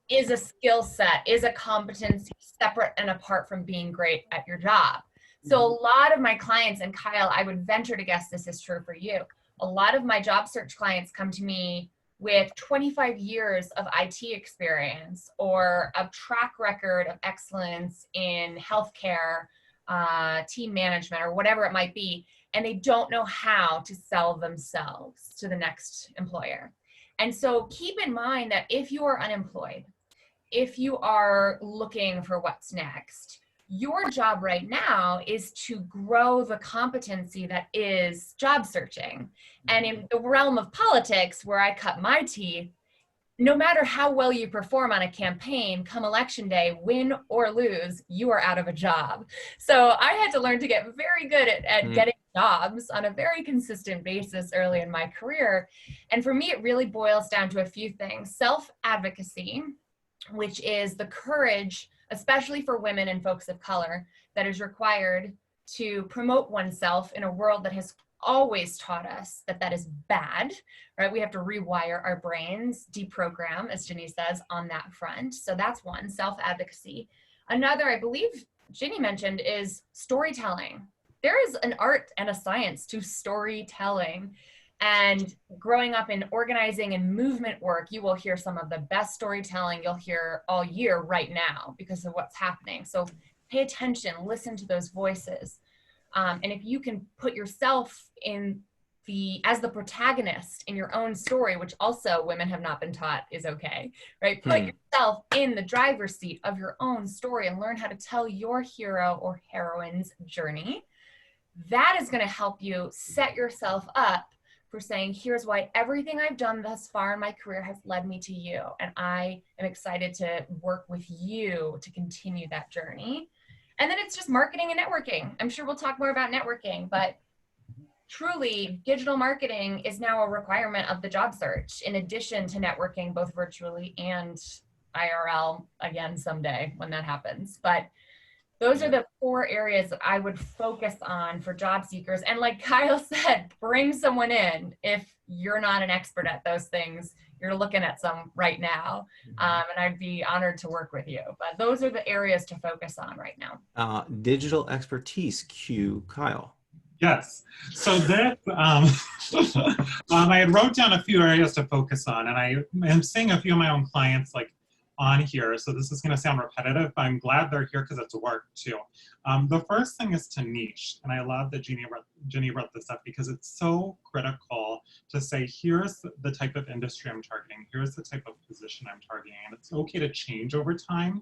Speaker 4: is a skill set, is a competency separate and apart from being great at your job. So a lot of my clients, and Kyle, I would venture to guess this is true for you, a lot of my job search clients come to me with 25 years of IT experience or a track record of excellence in healthcare, team management, or whatever it might be, and they don't know how to sell themselves to the next employer. And so keep in mind that if you are unemployed, if you are looking for what's next, your job right now is to grow the competency that is job searching. And in the realm of politics, where I cut my teeth, no matter how well you perform on a campaign, come election day, win or lose, you are out of a job. So I had to learn to get very good at getting jobs on a very consistent basis early in my career. And for me, it really boils down to a few things. Self-advocacy, which is the courage, especially for women and folks of color, that is required to promote oneself in a world that has always taught us that that is bad, right? We have to rewire our brains, deprogram, as Ginny says, on that front. So that's one, self-advocacy. Another, I believe Ginny mentioned, is storytelling. There is an art and a science to storytelling. And growing up in organizing and movement work, you will hear some of the best storytelling you'll hear all year right now because of what's happening. So pay attention, listen to those voices. And if you can put yourself as the protagonist in your own story, which also women have not been taught is okay, right? Put yourself in the driver's seat of your own story and learn how to tell your hero or heroine's journey. That is going to help you set yourself up for saying, here's why everything I've done thus far in my career has led me to you. And I am excited to work with you to continue that journey. And then it's just marketing and networking. I'm sure we'll talk more about networking, but truly digital marketing is now a requirement of the job search, in addition to networking, both virtually and IRL, again, someday when that happens. But those are the 4 areas that I would focus on for job seekers. And like Kyle said, bring someone in if you're not an expert at those things. You're looking at some right now, and I'd be honored to work with you. But those are the areas to focus on right now.
Speaker 1: Digital expertise, cue Kyle.
Speaker 2: Yes. So that I had wrote down a few areas to focus on, and I am seeing a few of my own clients like on here, so this is going to sound repetitive, but I'm glad they're here because it's work too. The first thing is to niche, and I love that Ginny wrote this up because it's so critical to say, here's the type of industry I'm targeting, here's the type of position I'm targeting, and it's okay to change over time,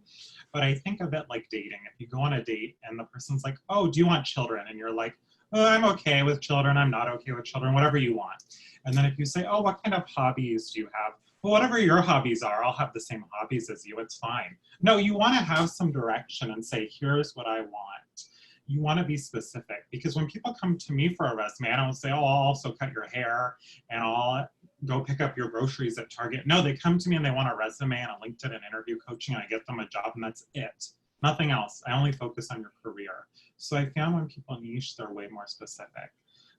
Speaker 2: but I think of it like dating. If you go on a date and the person's like, oh, do you want children? And you're like, oh, I'm okay with children, I'm not okay with children, whatever you want. And then if you say, oh, what kind of hobbies do you have? Well, whatever your hobbies are, I'll have the same hobbies as you, it's fine. No, you want to have some direction and say, here's what I want. You want to be specific, because when people come to me for a resume, I don't say, oh, I'll also cut your hair and I'll go pick up your groceries at Target. No, they come to me and they want a resume and a LinkedIn and interview coaching, and I get them a job, and that's it. Nothing else. I only focus on your career. So I found when people niche, they're way more specific.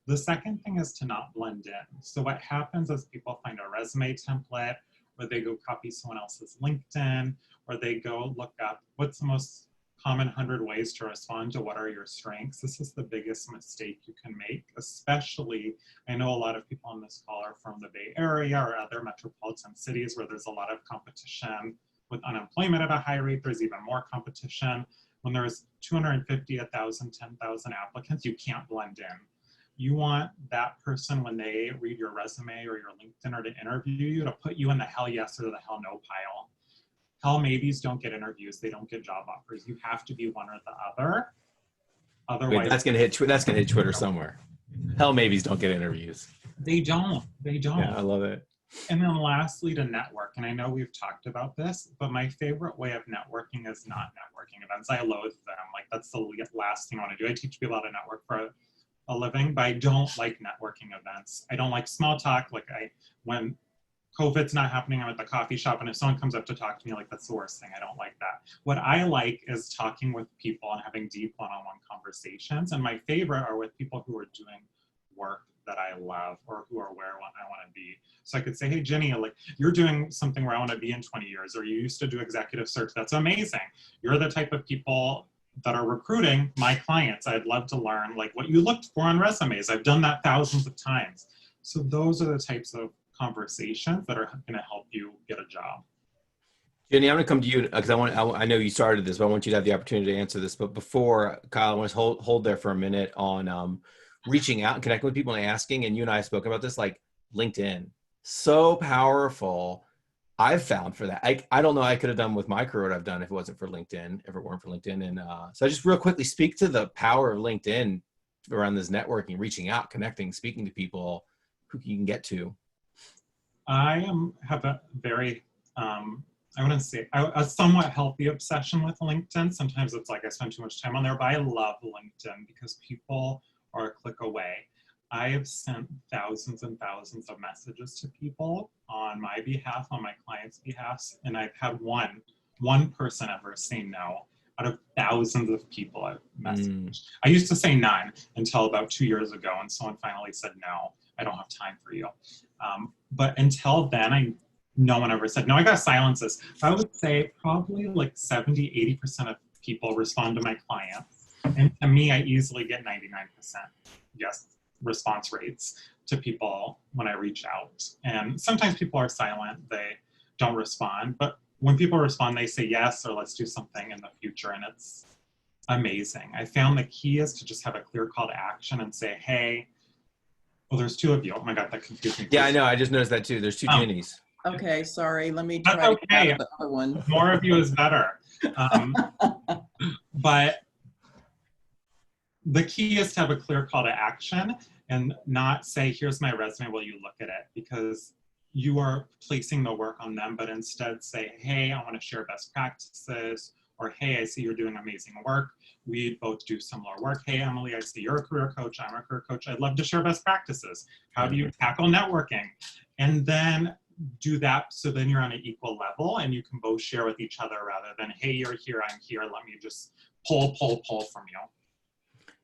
Speaker 2: The second thing is to not blend in. So what happens is people find a resume template, or they go copy someone else's LinkedIn, or they go look up what's the most common 100 ways to respond to what are your strengths. This is the biggest mistake you can make, especially, I know a lot of people on this call are from the Bay Area or other metropolitan cities where there's a lot of competition. With unemployment at a high rate, there's even more competition. When there's 250, 1,000, 10,000 applicants, you can't blend in. You want that person, when they read your resume or your LinkedIn or to interview you, to put you in the hell yes or the hell no pile. Hell maybes don't get interviews, they don't get job offers. You have to be one or the other. Otherwise,
Speaker 1: wait, that's gonna hit Twitter somewhere. Hell maybes don't get interviews.
Speaker 2: They don't.
Speaker 1: Yeah, I love it.
Speaker 2: And then lastly, to network. And I know we've talked about this, but my favorite way of networking is not networking events. I loathe them. Like, that's the last thing I want to do. I teach people how to network for a living, but I don't like networking events. I don't like small talk. Like, when COVID's not happening, I'm at the coffee shop, and if someone comes up to talk to me, like, that's the worst thing. I don't like that. What I like is talking with people and having deep one-on-one conversations. And my favorite are with people who are doing work that I love, or who are where I want to be. So I could say, hey, Ginny, like, you're doing something where I want to be in 20 years, or you used to do executive search. That's amazing. You're the type of people that are recruiting my clients. I'd love to learn like what you looked for on resumes. I've done that thousands of times. So those are the types of conversations that are going to help you get a job.
Speaker 1: Ginny, I'm going to come to you because I know you started this, but I want you to have the opportunity to answer this. But before, Kyle, I want to hold there for a minute on reaching out and connecting with people and asking. And you and I have spoken about this, like LinkedIn, so powerful. I've found for that. I don't know I could have done with my career what I've done if it wasn't for LinkedIn, if it weren't for LinkedIn. And so I just real quickly speak to the power of LinkedIn around this networking, reaching out, connecting, speaking to people who you can get to.
Speaker 2: I have a very, I wouldn't say, a somewhat healthy obsession with LinkedIn. Sometimes it's like I spend too much time on there, but I love LinkedIn because people are a click away. I have sent thousands and thousands of messages to people on my behalf, on my clients' behalf, and I've had one person ever say no out of thousands of people I've messaged. I used to say none until about 2 years ago, and someone finally said, no, I don't have time for you. But until then, no one ever said no. I got silences. I would say probably like 70, 80% of people respond to my clients. And to me, I easily get 99% yes response rates to people when I reach out. And sometimes people are silent, they don't respond, but when people respond, they say yes, or let's do something in the future, and it's amazing. I found the key is to just have a clear call to action and say, hey, well, there's two of you. Oh my God, that confused me.
Speaker 1: Yeah, I know, I just noticed that too. There's two Ginnys.
Speaker 3: Okay, sorry, let me
Speaker 2: That's
Speaker 3: try
Speaker 2: okay.
Speaker 3: to get out of the other one.
Speaker 2: More of you is better. But the key is to have a clear call to action and not say, here's my resume, will you look at it? Because you are placing the work on them, but instead say, hey, I want to share best practices, or hey, I see you're doing amazing work. We both do similar work. Hey, Emilie, I see you're a career coach, I'm a career coach. I'd love to share best practices. How do you tackle networking? And then do that so then you're on an equal level and you can both share with each other rather than, hey, you're here, I'm here, let me just pull from you.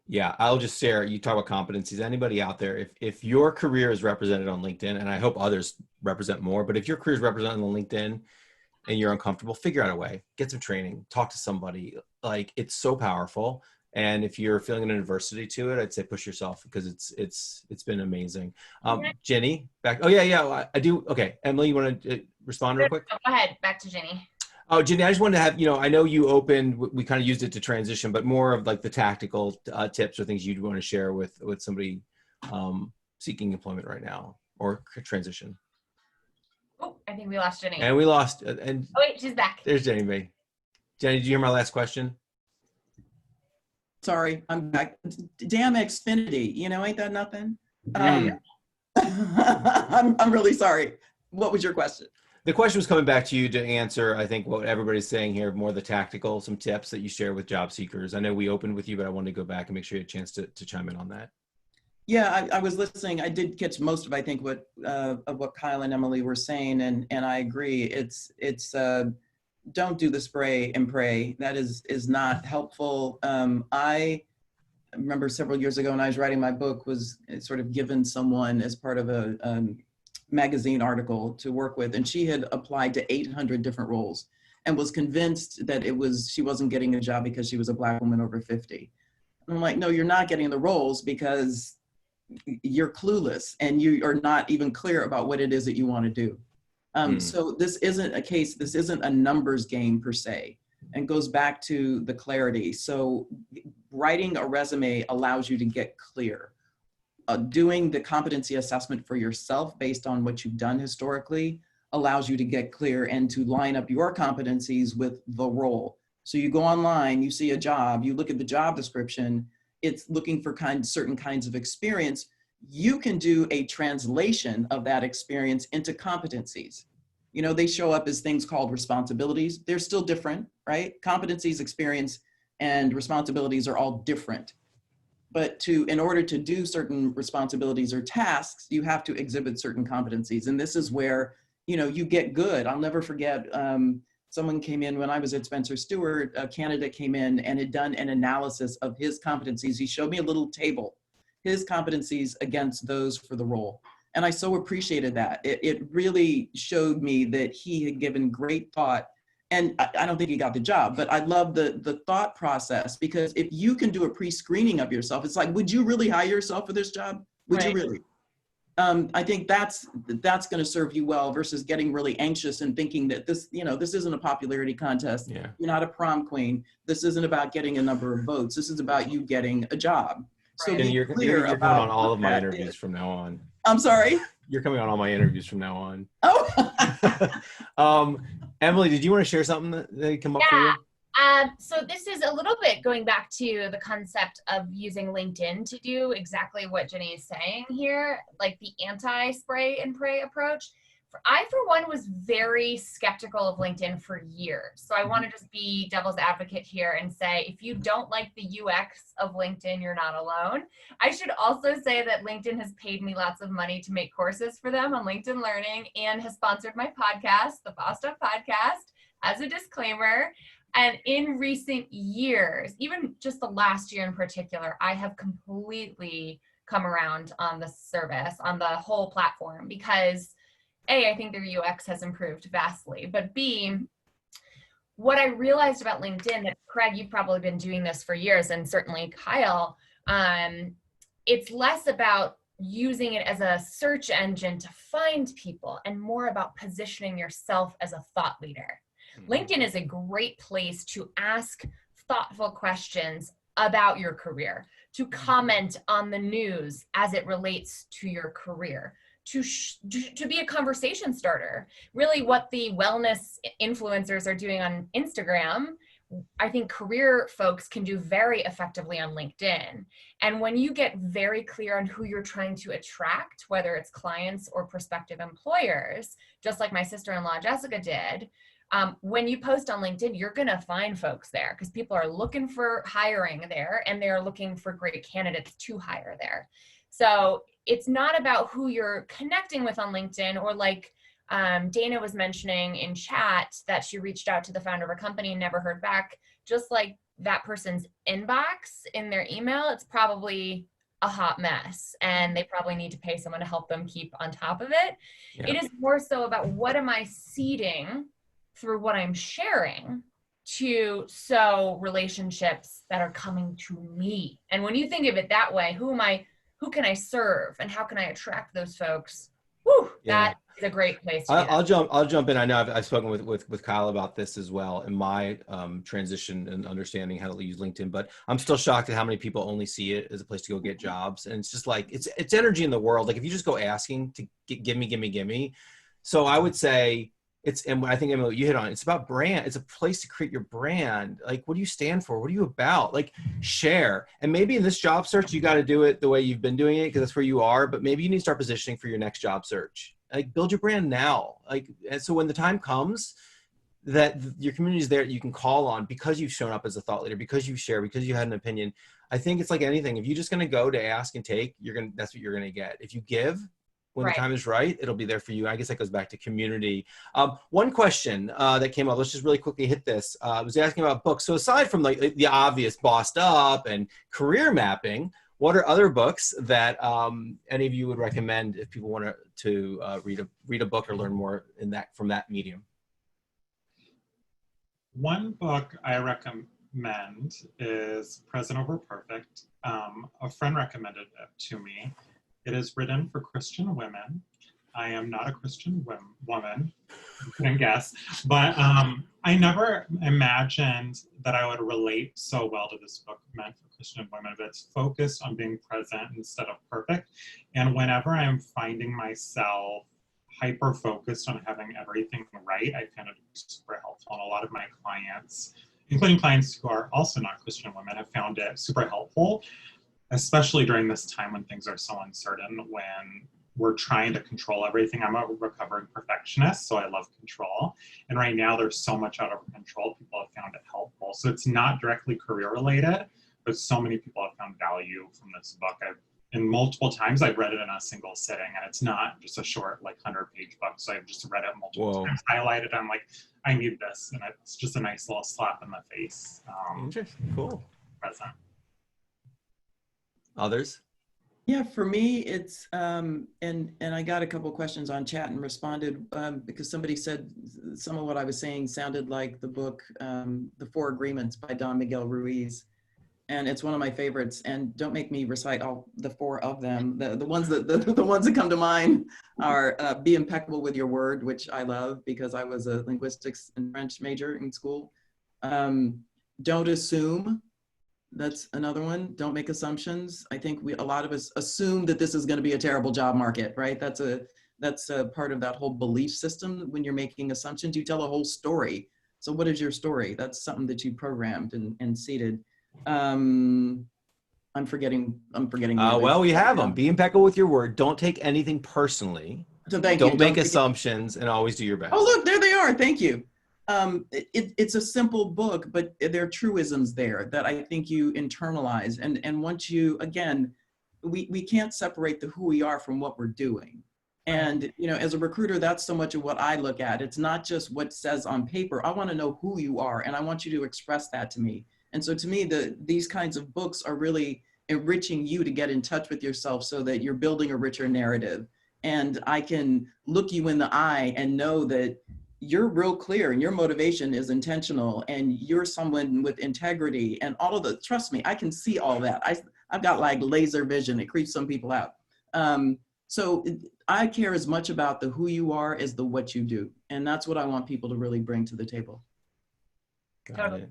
Speaker 1: Yeah, I'll just share, you talk about competencies. Anybody out there, if your career is represented on LinkedIn, and I hope others represent more, but if your career is represented on LinkedIn and you're uncomfortable, figure out a way, get some training, talk to somebody. Like, it's so powerful. And if you're feeling an adversity to it, I'd say push yourself because it's been amazing. Ginny, back. Oh yeah, I do. Okay, Emilie, you want to respond real quick?
Speaker 4: Go ahead, back to Ginny.
Speaker 1: Oh, Ginny, I just wanted to have, I know you opened, we kind of used it to transition, but more of like the tactical tips or things you'd want to share with somebody seeking employment right now or transition.
Speaker 4: Oh, I think we lost Ginny.
Speaker 1: And we lost, and
Speaker 4: Oh wait, she's back.
Speaker 1: there's Jenny. Jenny, did you hear my last question?
Speaker 3: Sorry, I'm back. Damn Xfinity, ain't that nothing?
Speaker 1: Mm.
Speaker 3: I'm really sorry. What was your question?
Speaker 1: The question was coming back to you to answer, I think, what everybody's saying here, more the tactical, some tips that you share with job seekers. I know we opened with you, but I wanted to go back and make sure you had a chance to chime in on that.
Speaker 3: Yeah, I was listening. I did catch most of, I think, what Kyle and Emilie were saying, and I agree. It's don't do the spray and pray. That is not helpful. I remember several years ago when I was writing my book, was sort of given someone as part of a magazine article to work with, and she had applied to 800 different roles and was convinced that she wasn't getting a job because she was a Black woman over 50. And I'm like, no, you're not getting the roles because you're clueless and you are not even clear about what it is that you want to do. So this isn't a numbers game per se, and goes back to the clarity. So writing a resume allows you to get clear. Doing the competency assessment for yourself based on what you've done historically allows you to get clear and to line up your competencies with the role. So you go online, you see a job, you look at the job description, it's looking for certain kinds of experience. You can do a translation of that experience into competencies. They show up as things called responsibilities. They're still different, right? Competencies, experience, and responsibilities are all different. But in order to do certain responsibilities or tasks, you have to exhibit certain competencies. And this is where, you get good. I'll never forget, someone came in when I was at Spencer Stewart, a candidate came in and had done an analysis of his competencies. He showed me a little table, his competencies against those for the role. And I so appreciated that. It really showed me that he had given great thought. And I don't think he got the job, but I love the thought process, because if you can do a pre-screening of yourself, it's like, would you really hire yourself for this job? Would you really? I think that's going to serve you well versus getting really anxious and thinking that this isn't a popularity contest.
Speaker 1: Yeah.
Speaker 3: You're not a prom queen. This isn't about getting a number of votes. This is about you getting a job. So
Speaker 1: And you're coming on all of my interviews from now on.
Speaker 3: I'm sorry?
Speaker 1: You're coming on all my interviews from now on.
Speaker 3: Oh.
Speaker 1: Emilie, did you want to share something that came up for you?
Speaker 4: So this is a little bit going back to the concept of using LinkedIn to do exactly what Ginny is saying here, like the anti-spray and pray approach. I, for one, was very skeptical of LinkedIn for years. So I want to just be devil's advocate here and say, if you don't like the UX of LinkedIn, you're not alone. I should also say that LinkedIn has paid me lots of money to make courses for them on LinkedIn Learning and has sponsored my podcast, the Boss Stuff Podcast, as a disclaimer. And in recent years, even just the last year in particular, I have completely come around on the service, on the whole platform, because A, I think their UX has improved vastly, but B, what I realized about LinkedIn, that Craig, you've probably been doing this for years, and certainly Kyle, it's less about using it as a search engine to find people and more about positioning yourself as a thought leader. LinkedIn is a great place to ask thoughtful questions about your career, to comment on the news as it relates to your career, to be a conversation starter. Really what the wellness influencers are doing on Instagram, I think career folks can do very effectively on LinkedIn. And when you get very clear on who you're trying to attract, whether it's clients or prospective employers, just like my sister-in-law Jessica did, when you post on LinkedIn, you're going to find folks there because people are looking for hiring there and they're looking for great candidates to hire there. So it's not about who you're connecting with on LinkedIn, or like Dana was mentioning in chat that she reached out to the founder of a company and never heard back. Just like that person's inbox in their email, it's probably a hot mess and they probably need to pay someone to help them keep on top of it. Yeah. It is more so about what am I seeding through what I'm sharing to sow relationships that are coming to me. And when you think of it that way, who can I serve and how can I attract those folks? Whew,
Speaker 1: Yeah.
Speaker 4: that is a great place to do that.
Speaker 1: I'll jump in. I know I've spoken with Kyle about this as well in my transition and understanding how to use LinkedIn, but I'm still shocked at how many people only see it as a place to go get jobs. And it's just like, it's energy in the world. Like if you just go asking to give me. So I would say and I think Emilie, you hit on it, it's about brand. It's a place to create your brand. Like, what do you stand for? What are you about? Like, share. And maybe in this job search, you got to do it the way you've been doing it because that's where you are, but maybe you need to start positioning for your next job search. Like, build your brand now. Like, and so when the time comes that your community is there, you can call on because you've shown up as a thought leader, because you share, because you had an opinion. I think it's like anything. If you're just going to go to ask and take, that's what you're going to get. If you give, when the time is right, it'll be there for you. I guess that goes back to community. One question that came up, let's just really quickly hit this. I was asking about books. So aside from like the obvious Bossed Up and career mapping, what are other books that any of you would recommend if people want to read a book or learn more from that medium?
Speaker 2: One book I recommend is Present Over Perfect. A friend recommended it to me. It is written for Christian women. I am not a Christian woman, you couldn't guess, but I never imagined that I would relate so well to this book meant for Christian women, but it's focused on being present instead of perfect. And whenever I'm finding myself hyper-focused on having everything right, I find it super helpful. And a lot of my clients, including clients who are also not Christian women, have found it super helpful, especially during this time when things are so uncertain, when we're trying to control everything. I'm a recovering perfectionist, so I love control. And right now there's so much out of control, people have found it helpful. So it's not directly career related, but so many people have found value from this book. And multiple times I've read it in a single sitting, and it's not just a short, like 100-page book. So I've just read it multiple times, highlighted. I'm like, I need this. And it's just a nice little slap in the face.
Speaker 1: Interesting, cool.
Speaker 2: Present.
Speaker 1: Others?
Speaker 3: Yeah, for me, it's, and I got a couple of questions on chat and responded because somebody said some of what I was saying sounded like the book, The Four Agreements by Don Miguel Ruiz. And it's one of my favorites. And don't make me recite all the four of them. The ones that come to mind are be impeccable with your word, which I love because I was a linguistics and French major in school. Don't assume. That's another one. Don't make assumptions. I think a lot of us assume that this is going to be a terrible job market, right? That's a part of that whole belief system. When you're making assumptions, you tell a whole story. So what is your story? That's something that you programmed and seeded. I'm forgetting.
Speaker 1: Well, we have them. Be impeccable with your word. Don't take anything personally.
Speaker 3: So thank you.
Speaker 1: Don't make assumptions and always do your best.
Speaker 3: Oh, look, there they are. Thank you. It's a simple book, but there are truisms there that I think you internalize. And once you, again, we can't separate the who we are from what we're doing. And, you know, as a recruiter, that's so much of what I look at. It's not just what says on paper. I want to know who you are, and I want you to express that to me. And so to me, these kinds of books are really enriching you to get in touch with yourself so that you're building a richer narrative. And I can look you in the eye and know that you're real clear and your motivation is intentional and you're someone with integrity and all of the, trust me, I can see all that. I've got like laser vision. It creeps some people out. So I care as much about the who you are as the what you do. And that's what I want people to really bring to the table.
Speaker 1: Got it.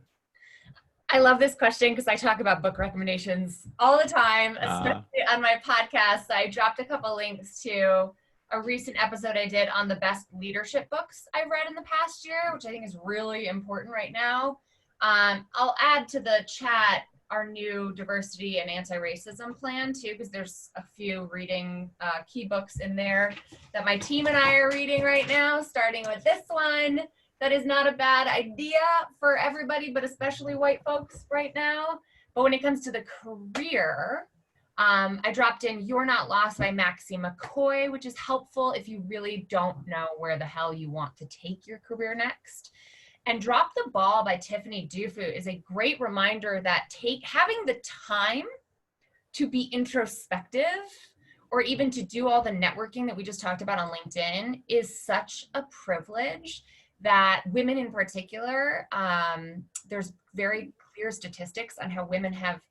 Speaker 4: I love this question because I talk about book recommendations all the time, especially on my podcast. I dropped a couple links to a recent episode I did on the best leadership books I've read in the past year, which I think is really important right now. I'll add to the chat our new diversity and anti-racism plan too, because there's a few reading key books in there that my team and I are reading right now, starting with this one that is not a bad idea for everybody, but especially white folks right now. But when it comes to the career, I dropped in You're Not Lost by Maxine McCoy, which is helpful if you really don't know where the hell you want to take your career next. And Drop the Ball by Tiffany Dufu is a great reminder that having the time to be introspective or even to do all the networking that we just talked about on LinkedIn is such a privilege that women in particular, there's very clear statistics on how women have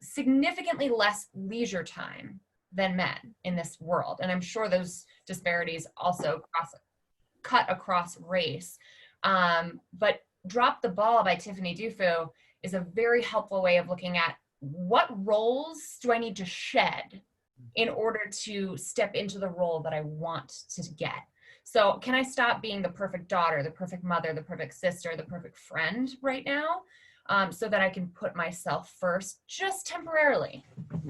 Speaker 4: significantly less leisure time than men in this world. And I'm sure those disparities also cut across race. But Drop the Ball by Tiffany Dufu is a very helpful way of looking at what roles do I need to shed in order to step into the role that I want to get. So can I stop being the perfect daughter, the perfect mother, the perfect sister, the perfect friend right now, so that I can put myself first just temporarily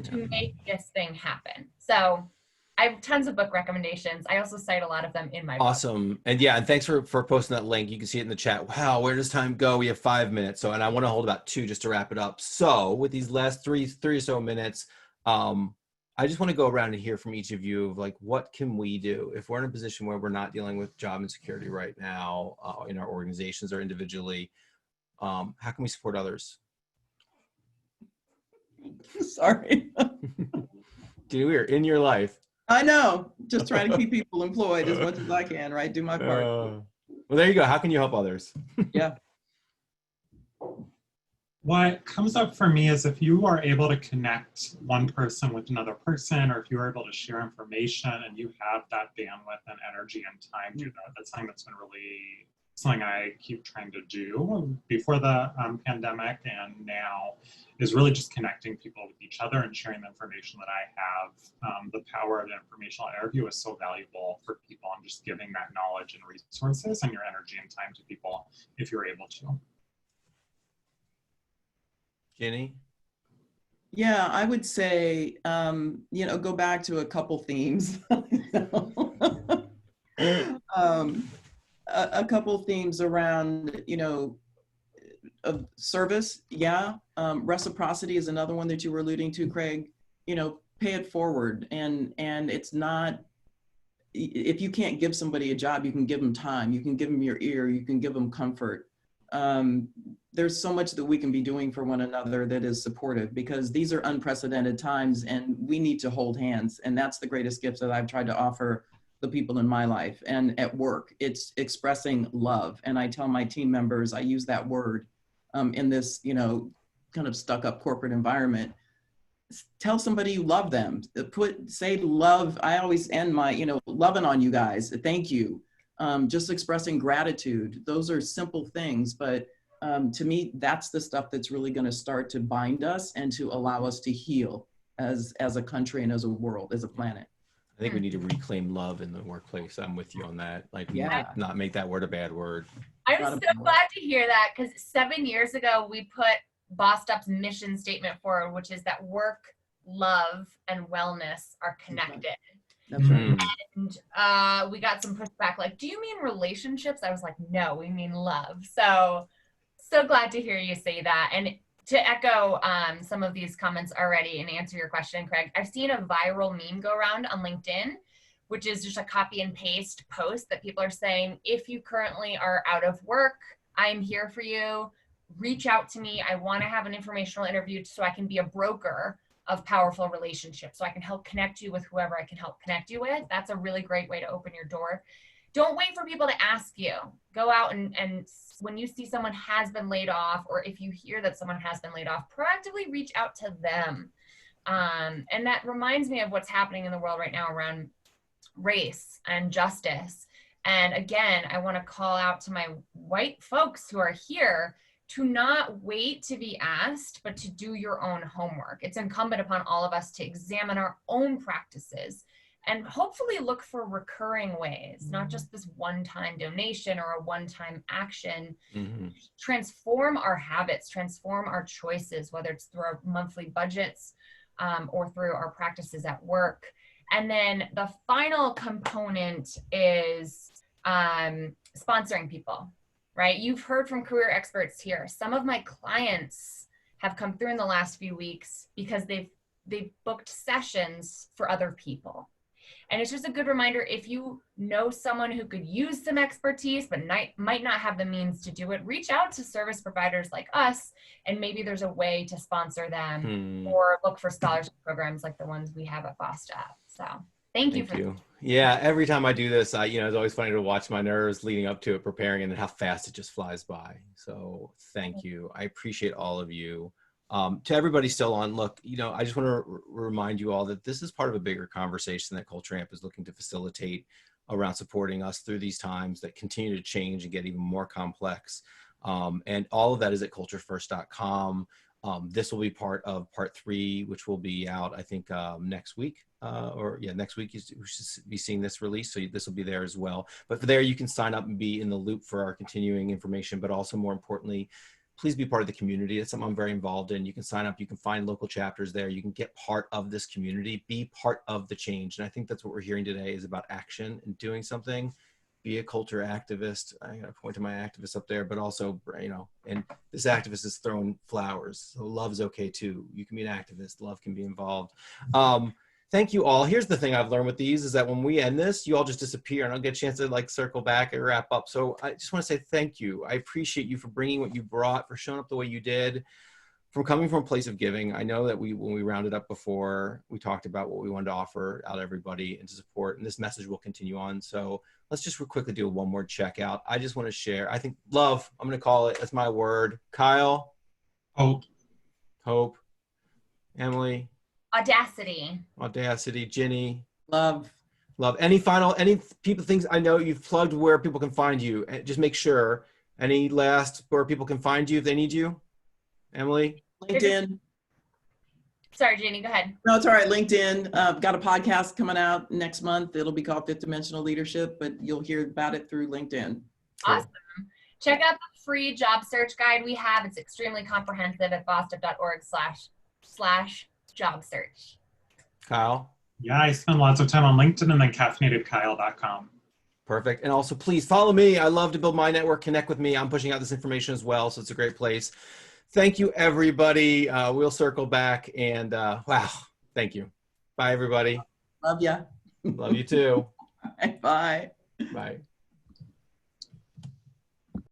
Speaker 4: to make this thing happen. So I have tons of book recommendations. I also cite a lot of them in my book.
Speaker 1: Awesome. And yeah, and thanks for posting that link. You can see it in the chat. Wow, where does time go? We have 5 minutes. So, and I want to hold about 2 just to wrap it up. So with these last three or so minutes, I just want to go around and hear from each of you of like, what can we do if we're in a position where we're not dealing with job insecurity right now in our organizations or individually? How can we support others?
Speaker 3: Sorry.
Speaker 1: Dude, we're in your life.
Speaker 3: I know. Just trying to keep people employed as much as I can, right? Do my part.
Speaker 1: Well, there you go. How can you help others?
Speaker 3: Yeah.
Speaker 2: What comes up for me is if you are able to connect one person with another person, or if you are able to share information and you have that bandwidth and energy and time to do that, that's something that's been really something I keep trying to do before the pandemic and now, is really just connecting people with each other and sharing the information that I have. The power of the informational interview is so valuable for people, and just giving that knowledge and resources and your energy and time to people if you're able to.
Speaker 1: Ginny?
Speaker 3: Yeah, I would say, go back to a couple themes. A couple themes around, of service. Yeah. Reciprocity is another one that you were alluding to, Craig. Pay it forward. And it's not, if you can't give somebody a job, you can give them time. You can give them your ear. You can give them comfort. There's so much that we can be doing for one another that is supportive, because these are unprecedented times and we need to hold hands. And that's the greatest gift that I've tried to offer the people in my life and at work. It's expressing love. And I tell my team members, I use that word in this, kind of stuck up corporate environment. Tell somebody you love them. Say love. I always end my, loving on you guys. Thank you. Just expressing gratitude. Those are simple things, but to me, that's the stuff that's really going to start to bind us and to allow us to heal as a country and as a world, as a planet.
Speaker 1: I think we need to reclaim love in the workplace. I'm with you on that. Like, not make that word a bad word.
Speaker 4: I'm so glad to hear that, because 7 years ago, we put Bossed Up's mission statement forward, which is that work, love, and wellness are connected.
Speaker 3: That's right.
Speaker 4: And we got some pushback, like, do you mean relationships? I was like, no, we mean love. So glad to hear you say that. And to echo some of these comments already and answer your question, Craig, I've seen a viral meme go around on LinkedIn, which is just a copy and paste post that people are saying, if you currently are out of work, I'm here for you. Reach out to me. I want to have an informational interview so I can be a broker of powerful relationships, so I can help connect you with whoever I can help connect you with. That's a really great way to open your door. Don't wait for people to ask you. Go out and when you see someone has been laid off, or if you hear that someone has been laid off, proactively reach out to them. And that reminds me of what's happening in the world right now around race and justice. And again, I want to call out to my white folks who are here to not wait to be asked, but to do your own homework. It's incumbent upon all of us to examine our own practices and hopefully look for recurring ways, not just this one-time donation or a one-time action. Transform our habits, transform our choices, whether it's through our monthly budgets or through our practices at work. And then the final component is sponsoring people, right? You've heard from career experts here. Some of my clients have come through in the last few weeks because they've booked sessions for other people. And it's just a good reminder, if you know someone who could use some expertise but might not have the means to do it, reach out to service providers like us, and maybe there's a way to sponsor them or look for scholarship programs like the ones we have at Bossed Up. So thank you.
Speaker 1: Yeah, every time I do this, it's always funny to watch my nerves leading up to it, preparing, and then how fast it just flies by. So thank you. I appreciate all of you. To everybody still on, look, I just want to remind you all that this is part of a bigger conversation that Culture Amp is looking to facilitate around supporting us through these times that continue to change and get even more complex. And all of that is at culturefirst.com. This will be part of part 3, which will be out, I think, next week. Next week we should be seeing this release. So this will be there as well. But for there, you can sign up and be in the loop for our continuing information, but also more importantly, please be part of the community. That's something I'm very involved in. You can sign up, you can find local chapters there. You can get part of this community, be part of the change. And I think that's what we're hearing today is about action and doing something. Be a culture activist. I'm gonna point to my activists up there, but also, and this activist is throwing flowers. So love's okay too. You can be an activist, love can be involved. Thank you all. Here's the thing I've learned with these is that when we end this, you all just disappear and I'll get a chance to circle back and wrap up. So I just want to say thank you. I appreciate you for bringing what you brought, for showing up the way you did, from coming from a place of giving. I know that when we rounded up before, we talked about what we wanted to offer out to everybody and to support, and this message will continue on. So let's just quickly do a one more checkout. I just want to share, I think love, I'm going to call it, that's my word. Kyle?
Speaker 2: Hope.
Speaker 1: Hope. Emilie?
Speaker 4: Audacity.
Speaker 1: Ginny?
Speaker 3: Love.
Speaker 1: Any things I know you've plugged where people can find you. Just make sure. Any last where people can find you if they need you? Emilie?
Speaker 3: LinkedIn.
Speaker 4: Sorry, Ginny, go ahead.
Speaker 3: No, it's all right. LinkedIn. Got a podcast coming out next month. It'll be called Fifth Dimensional Leadership, but you'll hear about it through LinkedIn.
Speaker 4: Awesome. Check out the free job search guide we have. It's extremely comprehensive at boston.org/job search.
Speaker 1: Kyle?
Speaker 2: Yeah, I spend lots of time on LinkedIn and then caffeinatedkyle.com.
Speaker 1: Perfect. And also, please follow me. I love to build my network. Connect with me. I'm pushing out this information as well, so it's a great place. Thank you, everybody. We'll circle back. And wow, thank you. Bye, everybody.
Speaker 3: Love ya.
Speaker 1: Love you too.
Speaker 3: Bye.
Speaker 1: Bye.